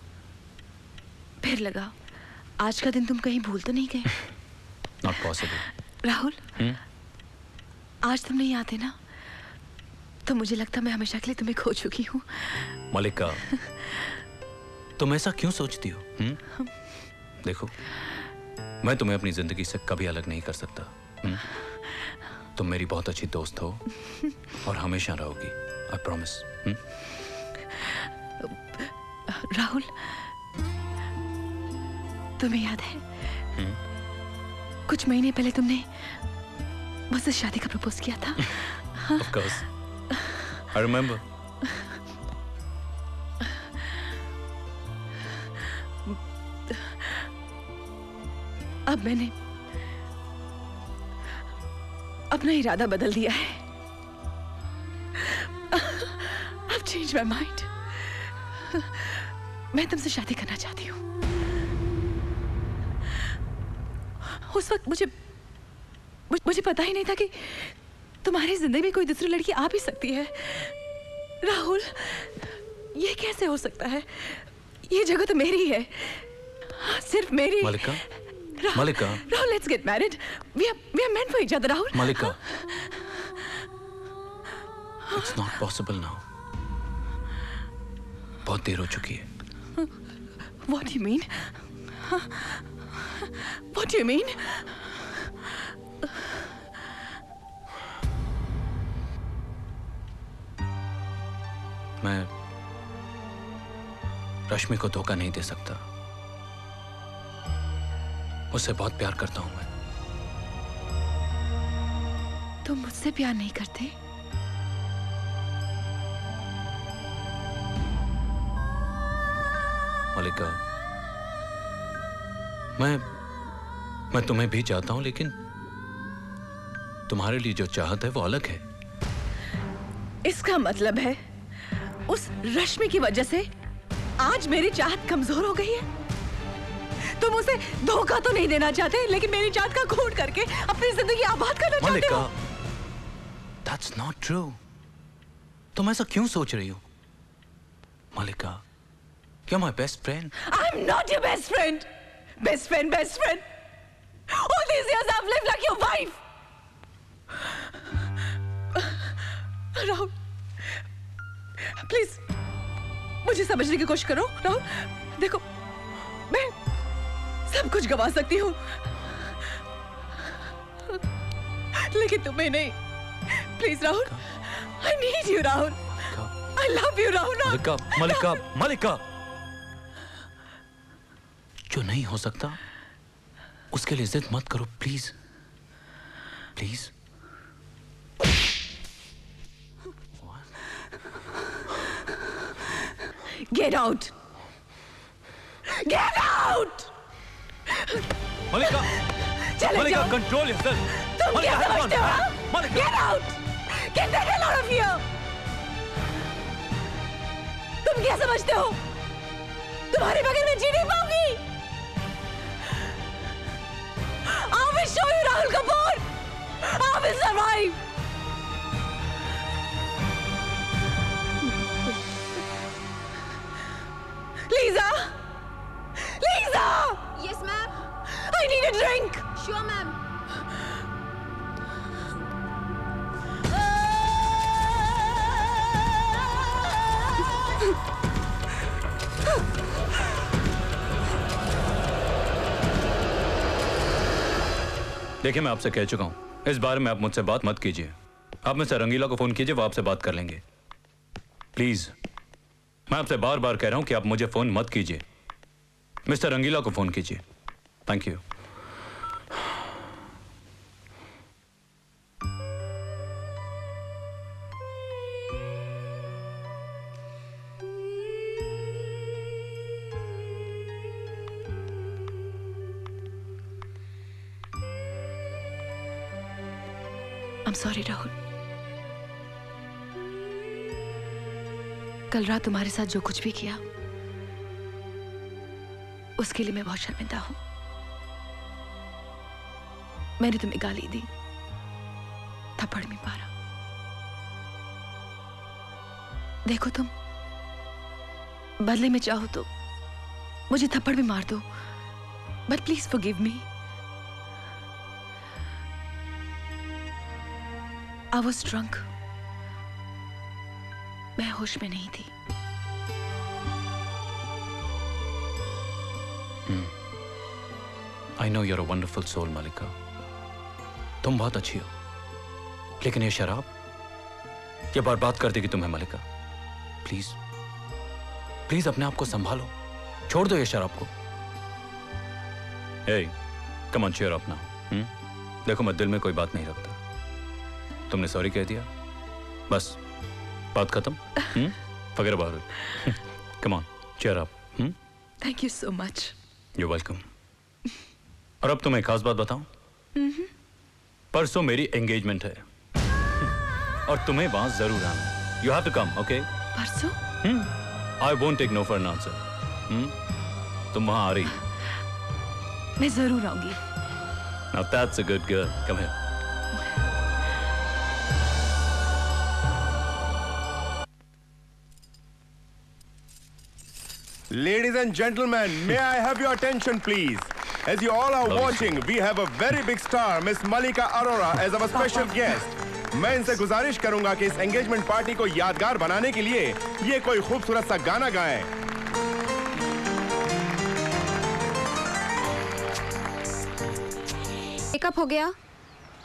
फिर लगा आज का दिन तुम कहीं भूल तो नहीं गए। Not possible. राहुल, आज तुम नहीं आते ना, तो मुझे लगता मैं हमेशा के लिए तुम्हें खो चुकी हूँ। मलिका, तुम ऐसा क्यों सोचती हो? देखो, मैं तुम्हें अपनी जिंदगी से कभी अलग नहीं कर सकता। तुम मेरी बहुत अच्छी दोस्त हो और हमेशा रहोगी। I promise. राहुल, तुम्हें याद है कुछ महीने पहले तुमने मुझसे शादी का प्रपोज किया था? Of course. I remember. अब मैंने अपना इरादा बदल दिया है। I've changed my mind. मैं तुमसे शादी करना चाहती हूँ। उस वक्त मुझे पता ही नहीं था कि तुम्हारी जिंदगी में कोई दूसरी लड़की आ भी सकती है। राहुल, ये कैसे हो सकता है? ये जगह तो मेरी है, सिर्फ मेरी। मलिका, मलिका। Rahul, let's get married. We are meant for each other, Rahul. Malika, it's not possible now. बहुत देर हो चुकी है। What do you mean? What do you mean? मैं रश्मि को धोखा नहीं दे सकता। उससे बहुत प्यार करता हूं मैं। तुम मुझसे प्यार नहीं करते? मलिका, मैं तुम्हें भी चाहता हूं, लेकिन तुम्हारे लिए जो चाहत है वो अलग है। इसका मतलब है उस रश्मि की वजह से आज मेरी चाहत कमजोर हो गई है। तुम उसे धोखा तो नहीं देना चाहते, लेकिन मेरी चाहत का खून करके अपनी जिंदगी आबाद करना चाहते हो। That's not true. तुम ऐसा क्यों सोच रही हो? मलिका, you're my best friend. I'm not your best friend. Best friend, best friend. All these years I've lived like your wife. Rahul, please मुझे समझने की कोशिश करो। राहुल, देखो, मैं सब कुछ गवा सकती हूँ, लेकिन तुम्हें नहीं। Please Rahul, I need you, Rahul. I love you, Rahul. Malika, Malika, Malika, जो नहीं हो सकता उसके लिए जिद मत करो, please, please. Get out! Get out! Malika, चले मलिका, जाओ। control yourself. तुम क्या मलिका, समझते हो? मलिका। Get out! Get the hell out of here! तुम क्या समझते हो? तुम्हारे बगैर मैं जी नहीं पाऊंगी। I will show you, Rahul Kapoor. I will survive. Lisa! Lisa! Yes, ma'am. I need a drink. Sure, ma'am. देखिए, मैं आपसे कह चुका हूं, इस बारे में आप मुझसे बात मत कीजिए। आप मिस्टर रंगीला को फोन कीजिए, वो आपसे बात कर लेंगे। प्लीज, मैं आपसे बार बार कह रहा हूं कि आप मुझे फोन मत कीजिए। मिस्टर रंगीला को फोन कीजिए। Thank you. सॉरी राहुल। कल रात तुम्हारे साथ जो कुछ भी किया उसके लिए मैं बहुत शर्मिंदा हूं। मैंने तुम्हें गाली दी, थप्पड़ भी मारा। देखो तुम बदले में चाहो तो मुझे थप्पड़ भी मार दो, but please forgive me. I was drunk. मैं होश में नहीं थी। I know you're a wonderful soul, मलिका। तुम बहुत अच्छी हो, लेकिन ये शराब ये बर्बाद कर देगी तुम्हें मलिका। प्लीज प्लीज अपने आप को संभालो, छोड़ दो ये शराब को। Hey, come on, cheer up now. देखो मैं दिल में कोई बात नहीं रखता। तुमने सॉरी कह दिया, बस बात खत्म। Forget about it. Come on, cheer up. Thank you so much. You're welcome. और अब तुम्हें खास बात बताऊं? परसों मेरी एंगेजमेंट है और तुम्हें वहां जरूर आना। You have to come, okay? परसों? I won't take no for an answer. तुम वहां आ रही? मैं जरूर आऊंगी। Now that's a good girl. Come here. Ladies and gentlemen, may I have your attention, please? As you all are watching, we have a very big star, Miss Malika Arora, as our special guest. मैं इनसे गुजारिश करूंगा कि इस engagement party को यादगार बनाने के लिए ये कोई खूबसूरत सा गाना गाएं। मेकअप हो गया।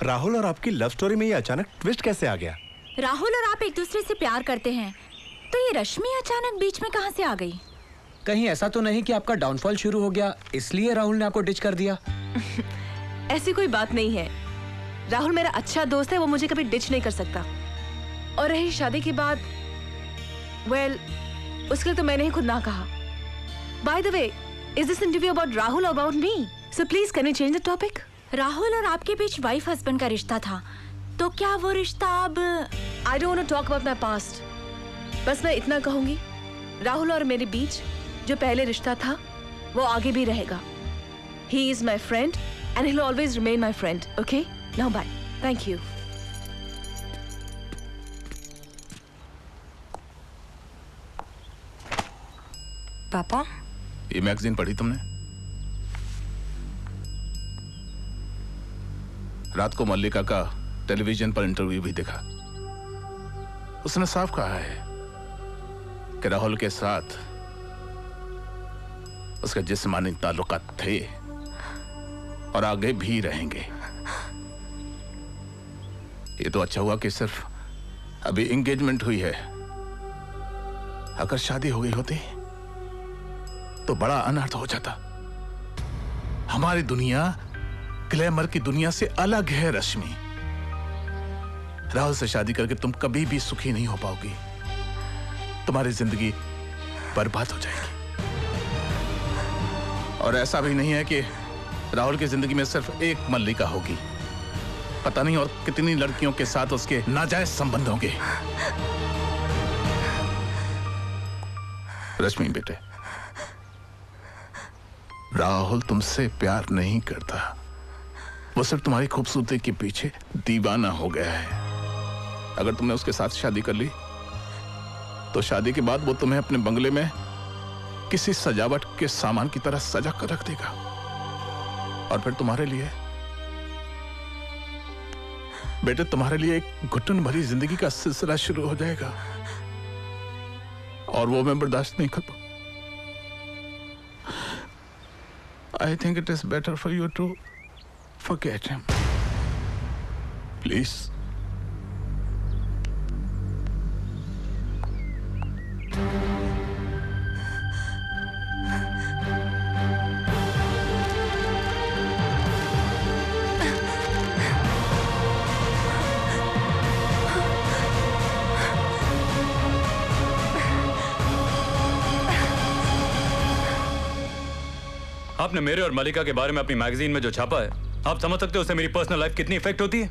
राहुल और आपकी लव स्टोरी में ये अचानक ट्विस्ट कैसे आ गया? राहुल और आप एक दूसरे से प्यार करते हैं, तो ये रश्मि अचानक बीच में कहां से आ गई? कहीं ऐसा तो नहीं कि आपका डाउनफॉल शुरू हो गया इसलिए राहुल ने आपको डिच कर दिया? ऐसी कोई बात नहीं है। राहुल मेरा अच्छा दोस्त है, वो मुझे कभी डिच नहीं कर सकता। और रही शादी की बात, वेल, उसके लिए तो मैंने ही खुद ना कहा। By the way, is this interview about Rahul और about me? So please can you change the topic? Rahul और आपके बीच वाइफ हस्बैंड का रिश्ता था, तो क्या वो रिश्ता अब? I don't want to talk about my past. बस मैं इतना कहूंगी, राहुल और मेरे बीच जो पहले रिश्ता था वो आगे भी रहेगा। He is my friend and he'll always remain my friend. Okay? Now bye. Thank you. पापा, ये मैगजीन पढ़ी तुमने? रात को मल्लिका का टेलीविजन पर इंटरव्यू भी देखा। उसने साफ कहा है कि राहुल के साथ उसके जिस्मानी ताल्लुकात थे और आगे भी रहेंगे। ये तो अच्छा हुआ कि सिर्फ अभी एंगेजमेंट हुई है। अगर शादी हो गई होती तो बड़ा अनर्थ हो जाता। हमारी दुनिया ग्लैमर की दुनिया से अलग है रश्मि। राहुल से शादी करके तुम कभी भी सुखी नहीं हो पाओगी। तुम्हारी जिंदगी बर्बाद हो जाएगी। और ऐसा भी नहीं है कि राहुल की जिंदगी में सिर्फ एक मल्लिका होगी। पता नहीं और कितनी लड़कियों के साथ उसके नाजायज संबंध होंगे। रश्मि बेटे, राहुल तुमसे प्यार नहीं करता। वो सिर्फ तुम्हारी खूबसूरती के पीछे दीवाना हो गया है। अगर तुमने उसके साथ शादी कर ली तो शादी के बाद वो तुम्हें अपने बंगले में किसी सजावट के सामान की तरह सजा कर रख देगा। और फिर तुम्हारे लिए बेटे, तुम्हारे लिए एक घुटन भरी जिंदगी का सिलसिला शुरू हो जाएगा और वो मैं बर्दाश्त नहीं कर पाऊंगा। I think it is better for you to forget him. Please. आपने मेरे और मलिका के बारे में अपनी मैगजीन में जो छापा है, आप समझ सकते हो उससे मेरी पर्सनल लाइफ कितनी इफेक्ट होती है?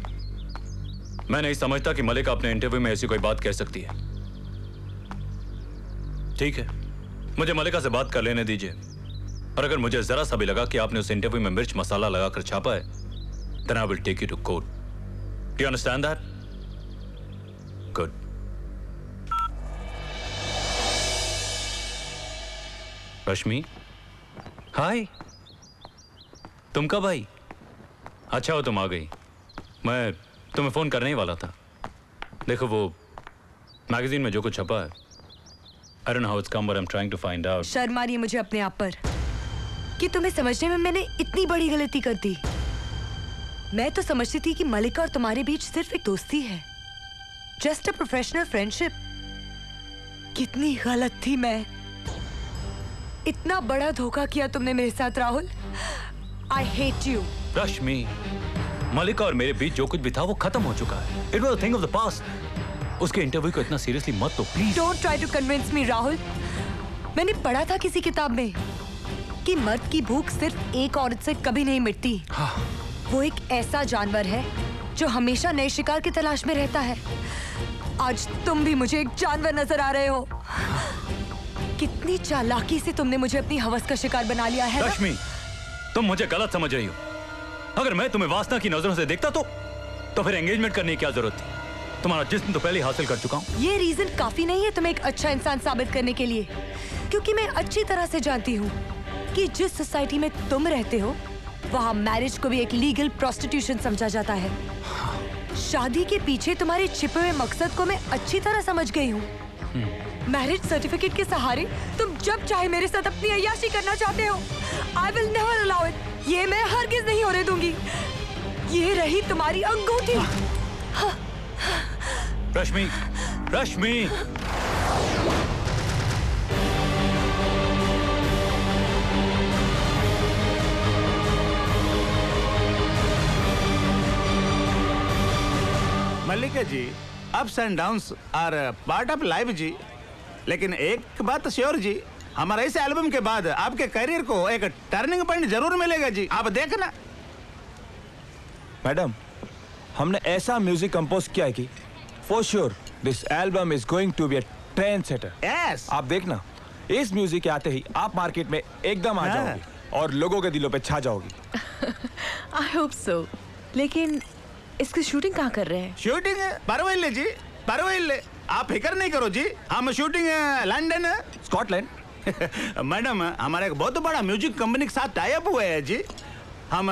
मैं नहीं समझता कि मलिका अपने इंटरव्यू में ऐसी कोई बात कह सकती है। ठीक है, मुझे मलिका से बात कर लेने दीजिए, और अगर मुझे जरा सा भी लगा कि आपने उस इंटरव्यू में मिर्च मसाला लगाकर छापा है, then I will take you to court. Do you understand that? Good. रश्मि, हाय। तुम कब आई? अच्छा हो तुम आ गई। मैं तुम्हें फोन करने ही वाला था। देखो वो मैगजीन में जो कुछ छपा है, I don't know how it's come, but I'm trying to find out. शर्म आ रही है मुझे अपने आप पर कि तुम्हें समझने में मैंने इतनी बड़ी गलती कर दी। मैं तो समझती थी कि मलिका और तुम्हारे बीच सिर्फ एक दोस्ती है, जस्ट अ प्रोफेशनल फ्रेंडशिप। कितनी गलत थी मैं। इतना बड़ा धोखा किया तुमने मेरे साथ राहुल। I hate you. रश्मि, मलिका और मेरे बीच जो कुछ भी था वो खत्म हो चुका है। It was a thing of the past. उसके इंटरव्यू को इतना सीरियसली मत लो please. Don't try to convince me, Rahul. मैंने पढ़ा था किसी किताब में कि मर्द की भूख सिर्फ एक औरत से कभी नहीं मिटती। वो एक ऐसा जानवर है जो हमेशा नए शिकार की तलाश में रहता है। आज तुम भी मुझे एक जानवर नजर आ रहे हो। कितनी चालाकी से तुमने मुझे अपनी हवस का शिकार बना लिया है। रश्मि, तुम मुझे गलत समझ रही हो। अगर मैं तुम्हें वासना की नजरों से देखता तो फिर एंगेजमेंट करने की क्या जरूरत थी? तुम्हारा जिस्म तो पहले हासिल कर चुका हूँ। ये रीजन काफी नहीं है तुम्हें एक अच्छा इंसान साबित करने के लिए, क्योंकि मैं अच्छी तरह से जानती हूँ कि जिस सोसाइटी में तुम रहते हो वहाँ मैरिज को भी एक लीगल प्रोस्टिट्यूशन समझा जाता है। शादी के पीछे तुम्हारे छिपे हुए मकसद को मैं अच्छी तरह समझ गई हूँ। मैरिज सर्टिफिकेट के सहारे तुम जब चाहे मेरे साथ अपनी अय्याशी करना चाहते हो। I will never allow it. ये मैं हरगिज नहीं होने दूंगी। ये रही तुम्हारी अंगूठी। Rashmi, Rashmi, Mallika ji, ups and downs are part of life जी। लेकिन एक बात श्योर जी, हमारा इस एल्बम के बाद आपके करियर को एक टर्निंग पॉइंट जरूर मिलेगा जी, आप देखना। मैडम, हमने ऐसा म्यूजिक कंपोज किया है कि for sure this album is going to be a trend setter. Yes, आप देखना, इस म्यूजिक के आते ही आप मार्केट में एकदम आ जाओगी और लोगों के दिलों पे छा जाओगी। I hope so. लेकिन इसकी शूटिंग कहाँ कर रहे हैं? शूटिंग परवाइले जी, परवाइले, आप फिक्र नहीं करो जी। हम शूटिंग लंदन, स्कॉटलैंड। मैडम, हमारा एक बहुत बड़ा म्यूजिक कंपनी के साथ टाई अप हुआ है जी। हम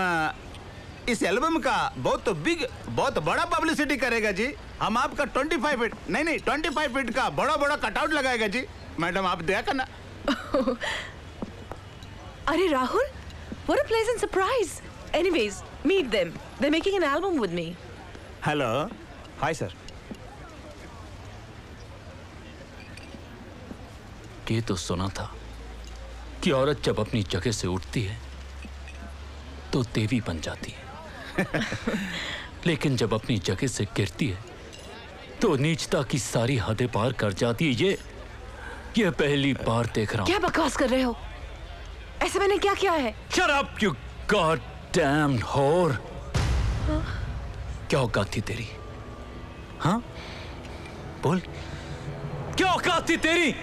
इस एल्बम का बहुत बड़ा पब्लिसिटी करेगा जी। हम आपका 25 फीट का बड़ा कटआउट लगाएगा जी। मैडम आप देखना। अरे Rahul, what a pleasant surprise. Anyways, meet them. They're making an album with me. Hello, hi sir. ये तो सुना था कि औरत जब अपनी जगह से उठती है तो देवी बन जाती है। लेकिन जब अपनी जगह से गिरती है तो नीचता की सारी हदें पार कर जाती है। ये पहली बार देख रहा हूं। क्या बकवास कर रहे हो? ऐसे मैंने क्या किया है? Shut up, you goddamn whore! क्या औकात थी तेरी? हाँ? बोल, क्या औकात थी तेरी?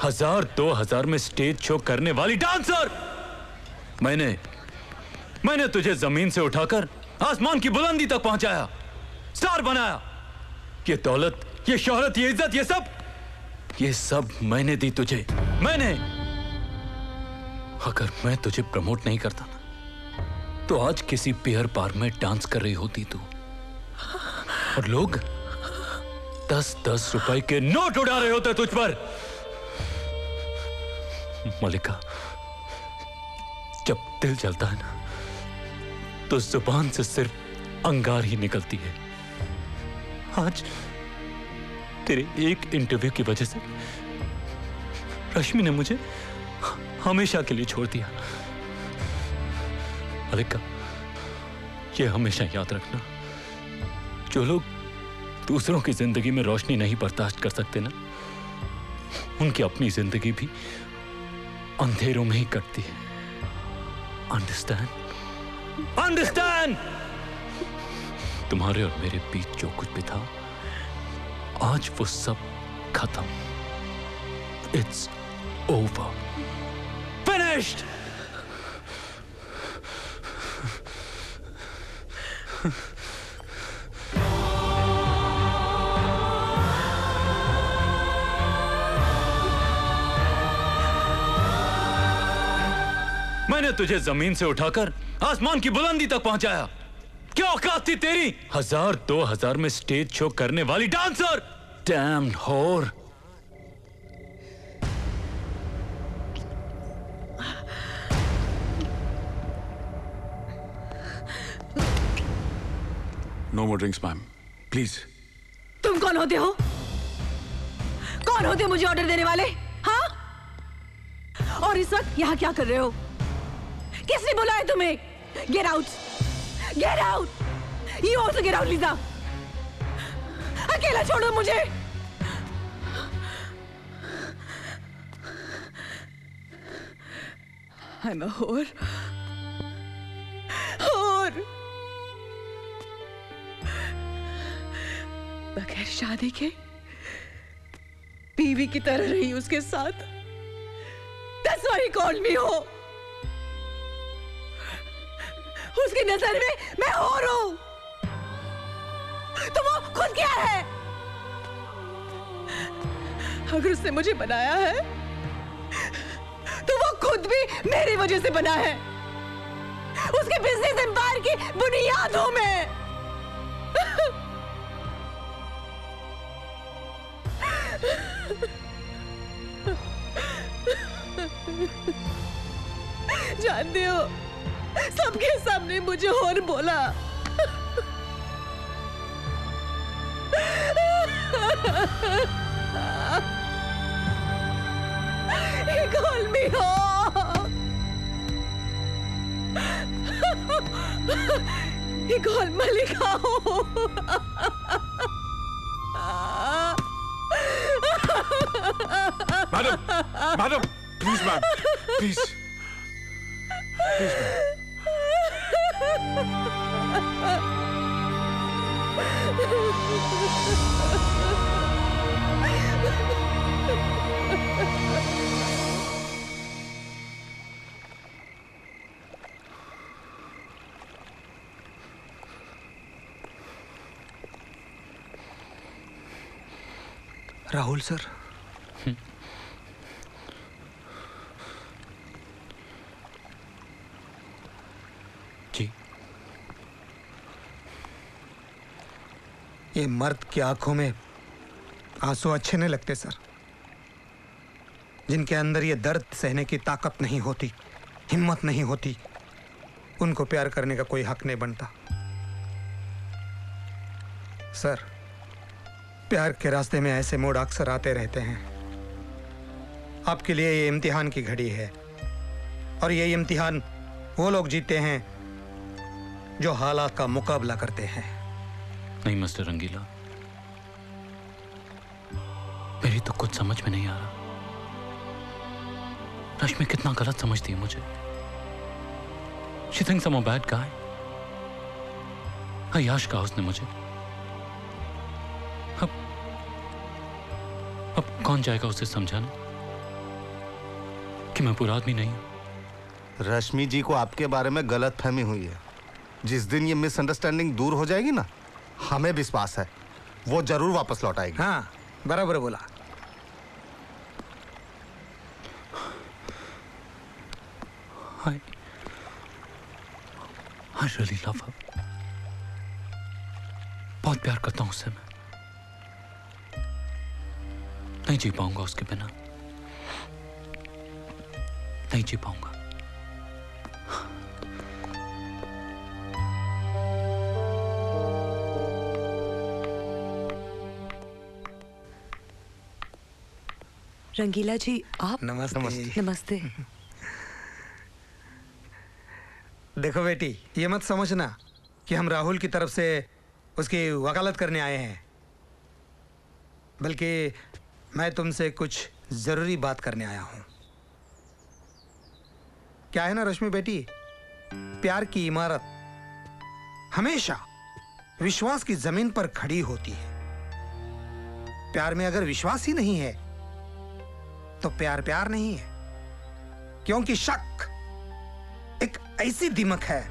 1000-2000 में स्टेज शो करने वाली डांसर! मैंने तुझे जमीन से उठाकर आसमान की बुलंदी तक पहुंचाया, स्टार बनाया। ये दौलत, ये शोहरत, ये इज्जत, ये सब मैंने दी तुझे। मैंने। अगर मैं तुझे प्रमोट नहीं करता ना, तो आज किसी बियर बार में डांस कर रही होती तू, और लोग 10-10 रुपए के नोट उड़ा रहे होते तुझ पर। मलिका, जब दिल जलता है ना, तो जुबान से सिर्फ अंगार ही निकलती है। आज तेरे एक इंटरव्यू की वजह से रश्मि ने मुझे हमेशा के लिए छोड़ दिया। मलिका, ये हमेशा याद रखना, जो लोग दूसरों की जिंदगी में रोशनी नहीं बर्दाश्त कर सकते ना, उनकी अपनी जिंदगी भी अंधेरों में ही कटती है। अंडरस्टैंड? अंडरस्टैंड? तुम्हारे और मेरे बीच जो कुछ भी था, आज वो सब खत्म। It's over, finished. मैंने तुझे जमीन से उठाकर आसमान की बुलंदी तक पहुंचाया। क्या औकात थी तेरी 1000-2000 में स्टेज शो करने वाली dancer? Damned whore. No more drinks ma'am, please. तुम कौन होते हो? कौन होते हो मुझे ऑर्डर देने वाले? हाँ? और इस वक्त यहाँ क्या कर रहे हो? किसने बुलाया तुम्हें? Get out! Get out! You also get out, Lisa. अकेला छोड़ो मुझे। I'm a whore. whore. बगैर शादी के बीवी की तरह रही उसके साथ। That's why he called me हो। उसकी नजर में मैं whore हूं। तो वो खुद क्या है? अगर उसने मुझे बनाया है तो वो खुद भी मेरी वजह से बना है। उसके बिजनेस एम्पायर की बुनियाद हूं मैं। जानते हो, सबके सामने मुझे और बोला। He called me whore. He called Malika whore. Madam, please ma'am, please, please ma'am. Rahul sir, जी। ये मर्द की आंखों में आंसू अच्छे नहीं लगते सर। जिनके अंदर ये दर्द सहने की ताकत नहीं होती, हिम्मत नहीं होती, उनको प्यार करने का कोई हक नहीं बनता। सर, प्यार के रास्ते में ऐसे मोड़ अक्सर आते रहते हैं। आपके लिए ये इम्तिहान की घड़ी है, और ये इम्तिहान वो लोग जीते हैं जो हालात का मुकाबला करते हैं। नहीं मिस्टर रंगीला, मेरी तो कुछ समझ में नहीं आ रहा। रश्मि कितना गलत समझती है मुझे। She thinks I'm a bad guy. अय्याश कहा उसने मुझे। अब कौन जाएगा उसे समझाने कि मैं बुरा आदमी नहीं हूं। रश्मि जी को आपके बारे में गलत फहमी हुई है। जिस दिन ये मिसअंडरस्टैंडिंग दूर हो जाएगी ना, हमें विश्वास है वो जरूर वापस लौट आएगी। हाँ, बराबर बोला। I really love her. बहुत प्यार करता हूं उससे मैं। नहीं जी पाऊंगा उसके बिना, नहीं जी पाऊंगा। रंगीला जी, आप? नमस्ते। नमस्ते। देखो बेटी, ये मत समझना कि हम राहुल की तरफ से उसकी वकालत करने आए हैं, बल्कि मैं तुमसे कुछ जरूरी बात करने आया हूं। क्या है ना रश्मि बेटी, प्यार की इमारत हमेशा विश्वास की जमीन पर खड़ी होती है। प्यार में अगर विश्वास ही नहीं है तो प्यार प्यार नहीं है, क्योंकि शक एक ऐसी दीमक है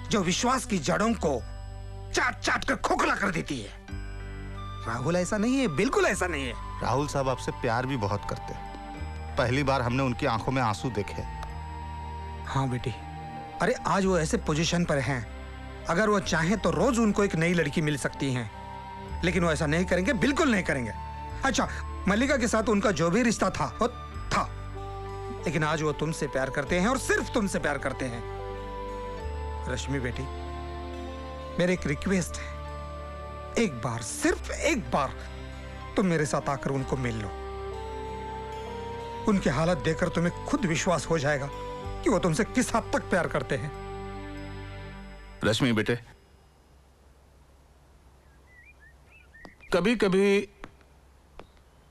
जो विश्वास की जड़ों को चाट चाट कर खोखला कर देती है। राहुल ऐसा नहीं है, बिल्कुल ऐसा नहीं है। राहुल साहब आपसे प्यार भी बहुत करते हैं। पहली बार हमने उनकी आंखों में आंसू देखे। हाँ बेटी, अरे आज वो ऐसे पोजीशन पर हैं, अगर वो चाहें तो रोज उनको एक नई लड़की मिल सकती है, लेकिन वो ऐसा नहीं करेंगे, बिल्कुल नहीं करेंगे। अच्छा, मल्लिका के साथ उनका जो भी रिश्ता था वो था, लेकिन आज वो तुमसे प्यार करते हैं और सिर्फ तुमसे प्यार करते हैं। रश्मि बेटी, मेरी एक रिक्वेस्ट है, एक बार, सिर्फ एक बार तुम मेरे साथ आकर उनको मिल लो। उनकी हालत देखकर तुम्हें खुद विश्वास हो जाएगा कि वो तुमसे किस हद तक प्यार करते हैं। रश्मि बेटे, कभी कभी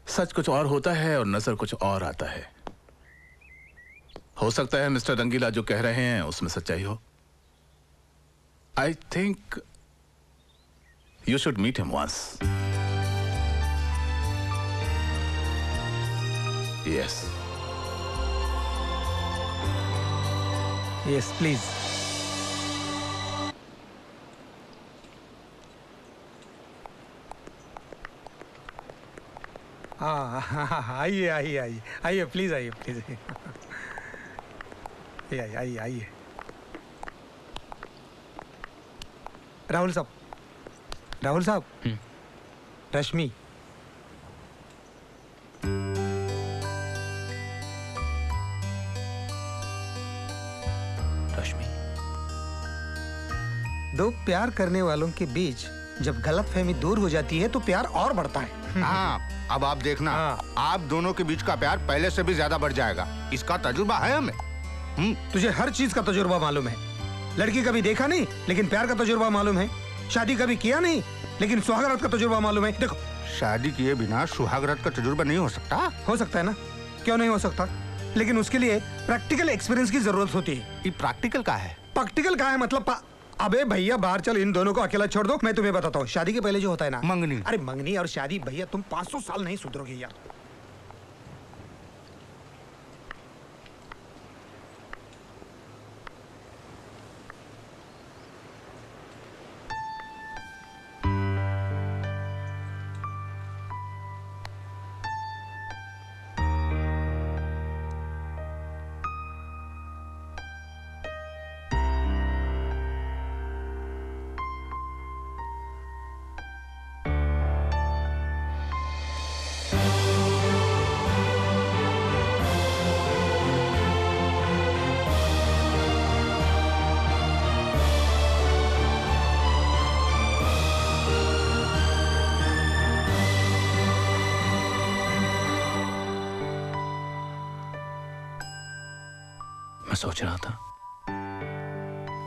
सच कुछ और होता है और नजर कुछ और आता है। हो सकता है मिस्टर रंगीला जो कह रहे हैं उसमें सच्चाई हो। I think you should meet him once. Yes yes please. हाँ, आइए आइए आइए आइए, प्लीज आइए, प्लीज आइए आइए आइए। राहुल साहब, राहुल साहब, रश्मि। रश्मि, दो प्यार करने वालों के बीच जब गलतफहमी दूर हो जाती है तो प्यार और बढ़ता है। हाँ, अब आप देखना, आप दोनों के बीच का प्यार पहले से भी ज्यादा बढ़ जाएगा। इसका तजुर्बा है हमें। तुझे हर चीज का तजुर्बा मालूम है। लड़की कभी देखा नहीं लेकिन प्यार का तजुर्बा मालूम है। शादी कभी किया नहीं लेकिन सुहागरात का तजुर्बा मालूम है। देखो, शादी किए बिना सुहागरात का तजुर्बा नहीं हो सकता। हो सकता है ना, क्यों नहीं हो सकता, लेकिन उसके लिए प्रैक्टिकल एक्सपीरियंस की जरूरत होती है। ये प्रैक्टिकल का है? प्रैक्टिकल का है मतलब अबे भैया बाहर चल, इन दोनों को अकेला छोड़ दो। मैं तुम्हें बताता हूँ, शादी के पहले जो होता है ना, मंगनी। अरे मंगनी और शादी, भैया तुम 500 साल नहीं सुधरोगे यार। मैं सोच रहा था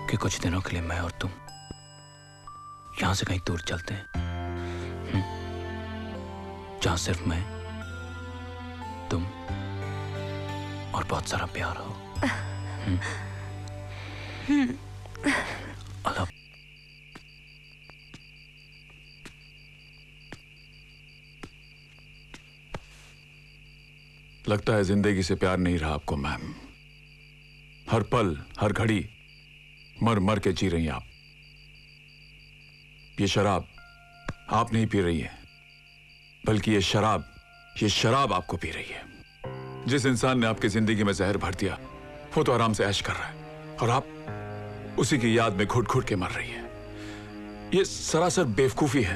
कि कुछ दिनों के लिए मैं और तुम यहां से कहीं दूर चलते हैं, जहां सिर्फ मैं, तुम और बहुत सारा प्यार हो। अल्लाह। लगता है जिंदगी से प्यार नहीं रहा आपको मैम। हर पल हर घड़ी मर मर के जी रही हैं आप। ये शराब आप नहीं पी रही है, बल्कि ये शराब आपको पी रही है। जिस इंसान ने आपकी जिंदगी में जहर भर दिया वो तो आराम से ऐश कर रहा है और आप उसी की याद में घुट घुट के मर रही है। ये सरासर बेवकूफी है,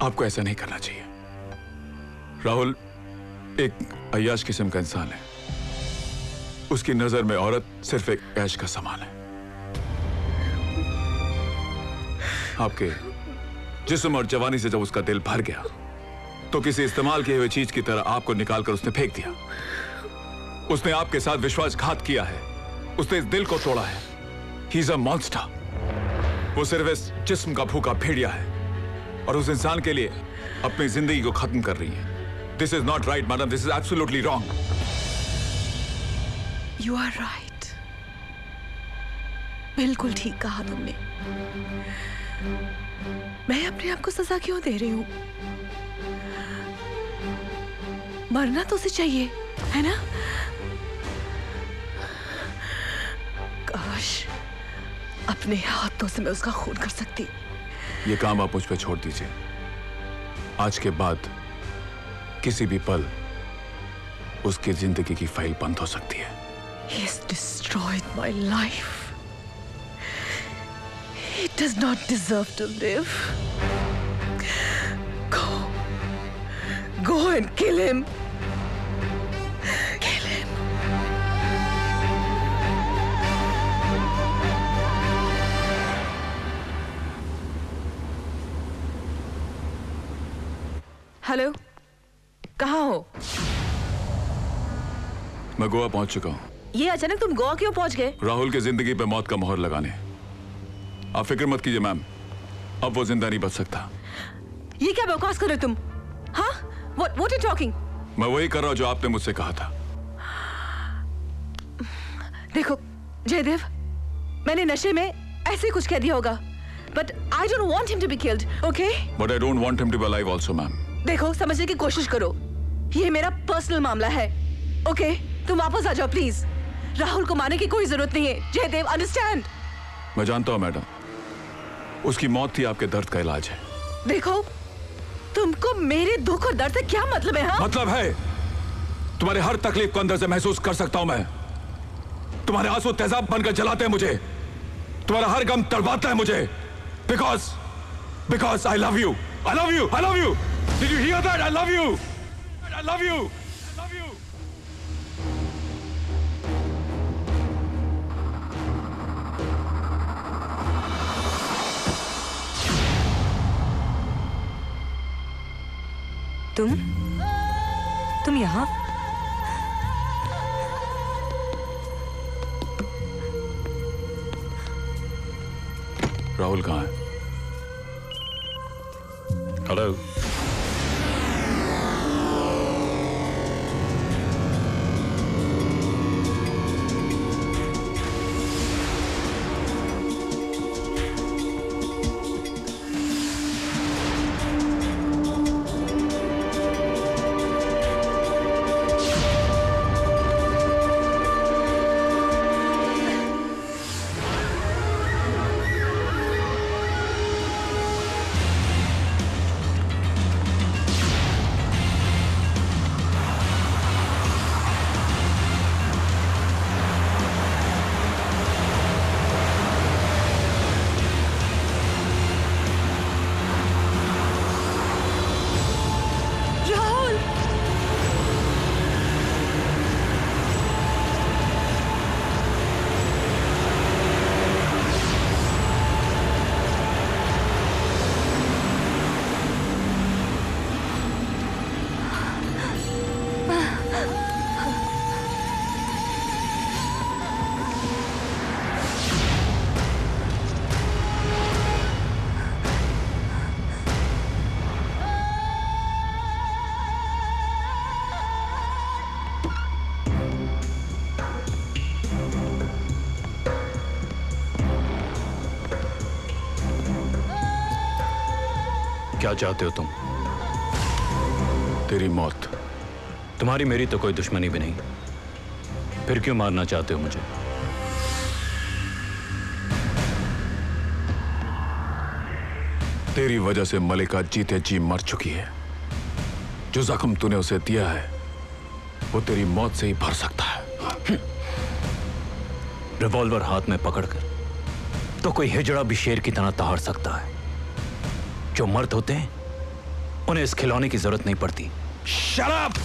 आपको ऐसा नहीं करना चाहिए। राहुल एक अय्याश किस्म का इंसान है, उसकी नजर में औरत सिर्फ एक ऐश का सामान है। आपके जिस्म और जवानी से जब उसका दिल भर गया तो किसी इस्तेमाल किए हुए चीज की तरह आपको निकालकर उसने फेंक दिया। उसने आपके साथ विश्वासघात किया है, उसने इस दिल को तोड़ा है। He is a monster. वो सिर्फ इस जिस्म का भूखा भेड़िया है और उस इंसान के लिए अपनी जिंदगी को खत्म कर रही है। This is not right madam, this is absolutely wrong. You are right, बिल्कुल ठीक कहा तुमने। मैं अपने आप को सजा क्यों दे रही हूँ? मरना तो उसे चाहिए, है ना? काश अपने हाथों से मैं उसका खून कर सकती। ये काम आप मुझ पे छोड़ दीजिए। आज के बाद किसी भी पल उसकी जिंदगी की फाइल बंद हो सकती है। He has destroyed my life. He does not deserve to live. Go and kill him. Kill him. Hello, कहाँ हो? मैं गोवा पहुंच चुका हूं। ये अचानक तुम गोवा क्यों पहुंच गए? राहुल की जिंदगी पे मौत का मोहर लगाने। आप फिक्र मत कीजिए मैम, अब वो जिंदा नहीं बच सकता। ये क्या बकवास कर रहे तुम? हाँ? What are you talking? मैं वही कर रहा हूं जो आपने मुझसे कहा था। देखो जयदेव, मैंने नशे में ऐसे कुछ कह दिया होगा, but I don't want him to be killed, okay? But I don't want him to be alive also, ma'am. देखो समझने की कोशिश करो, ये मेरा पर्सनल मामला है, ओके? तुम वापस आ जाओ प्लीज। राहुल को मारने की कोई जरूरत नहीं है, जयदेव, अंडरस्टैंड? मैं जानता हूं मैडम, उसकी मौत थी आपके दर्द का इलाज है। देखो तुमको मेरे दुख और दर्द से क्या मतलब है? हाँ? मतलब है तुम्हारे हर तकलीफ को अंदर से महसूस कर सकता हूं मैं। तुम्हारे आंसू तेजाब बनकर जलाते हैं मुझे, तुम्हारा हर गम तड़पाता है मुझे। Because I love you, I love you, I love you. Did you here that? I love you, I love you, I love you. तुम यहाँ? राहुल कहाँ है? हेलो। क्या चाहते हो तुम? तेरी मौत। तुम्हारी मेरी तो कोई दुश्मनी भी नहीं, फिर क्यों मारना चाहते हो मुझे? तेरी वजह से मलिका जीते जी मर चुकी है। जो जख्म तूने उसे दिया है वो तेरी मौत से ही भर सकता है। रिवॉल्वर हाथ में पकड़कर तो कोई हिजड़ा भी शेर की तरह दहाड़ सकता है। जो मर्द होते हैं उन्हें इस खिलौने की जरूरत नहीं पड़ती। Shut up!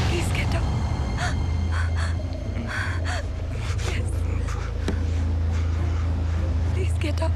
Please get up. Yes. Please get up.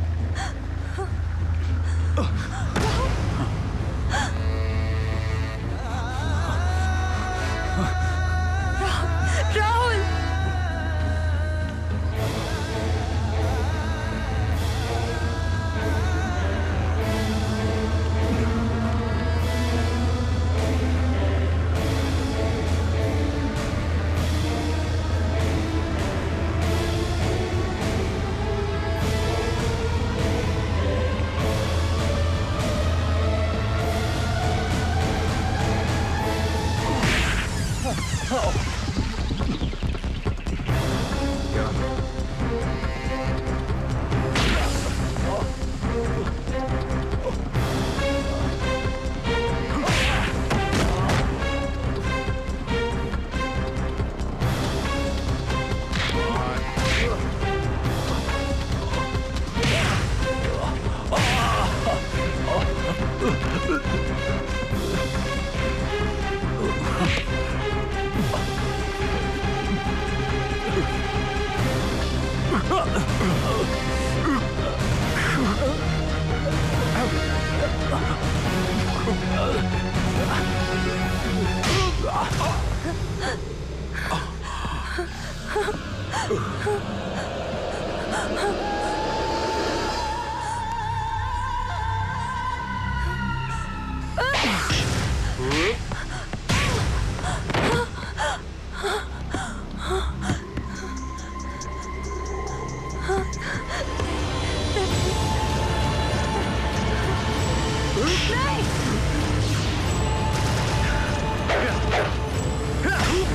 Rahul!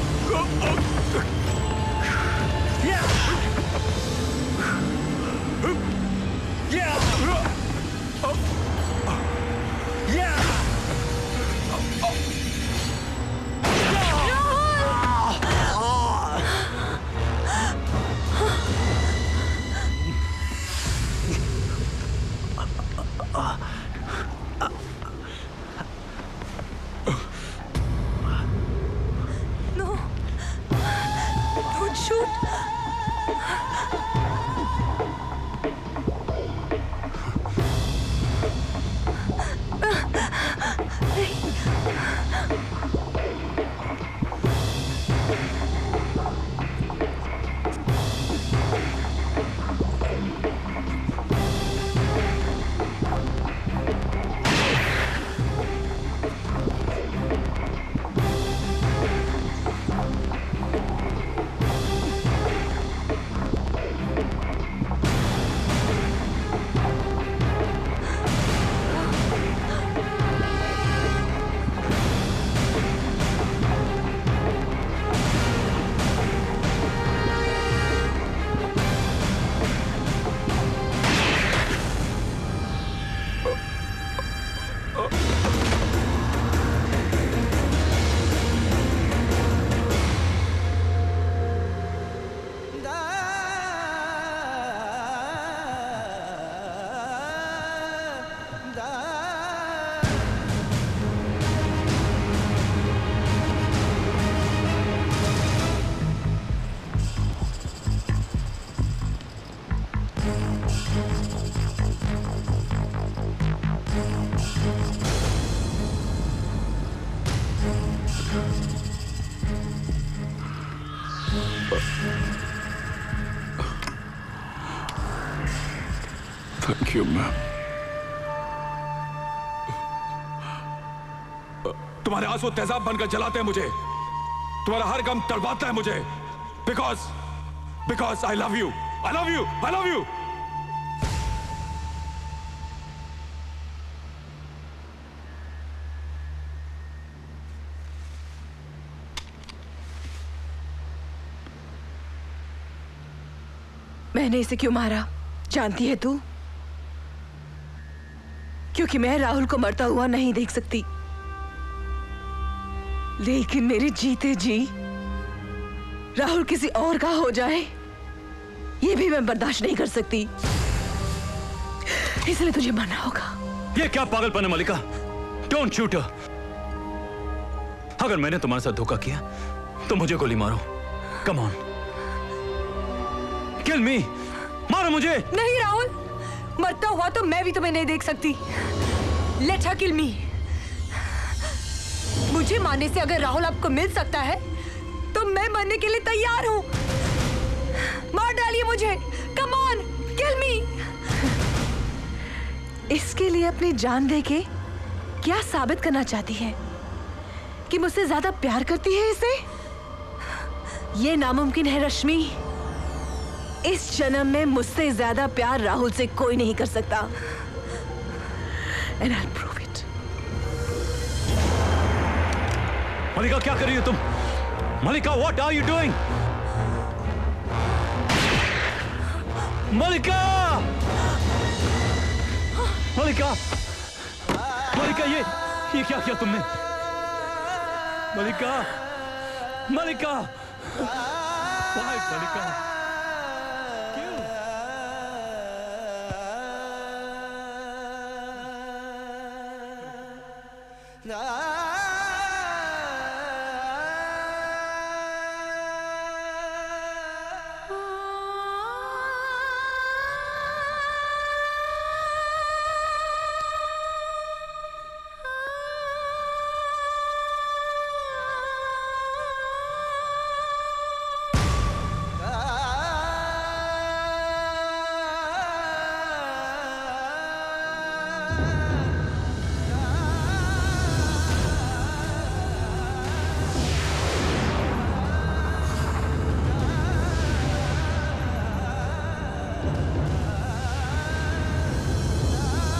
Thank you ma'am. तुम्हारे आंसू तेजाब बनकर जलाते हैं मुझे, तुम्हारा हर गम तड़पाता है मुझे, because I love you, I love you, I love you. मैंने इसे क्यों मारा जानती है तू? क्योंकि मैं राहुल को मरता हुआ नहीं देख सकती, लेकिन मेरे जीते जी राहुल किसी और का हो जाए ये भी मैं बर्दाश्त नहीं कर सकती, इसलिए तुझे मरना होगा। ये क्या पागलपन है मलिका? डोंट शूट हर। अगर मैंने तुम्हारे साथ धोखा किया तो मुझे गोली मारो। कम ऑन, किल मी, मारो मुझे। नहीं राहुल, मरता हुआ तो मैं भी तुम्हें नहीं देख सकती। लेट हर किल मी। मुझे मारने से अगर राहुल आपको मिल सकता है तो मैं मरने के लिए तैयार हूं। मार डालिए मुझे, कम ऑन, किल मी। इसके लिए अपनी जान देके क्या साबित करना चाहती है? कि मुझसे ज्यादा प्यार करती है इसे? ये नामुमकिन है रश्मि। इस जन्म में मुझसे ज्यादा प्यार राहुल से कोई नहीं कर सकता। And I'll prove it. मलिका क्या कर रही हो तुम? मलिका, what are you doing? मलिका! मलिका! मलिका, ये क्या किया तुमने? मलिका! मलिका! Why, मलिका? क्यों?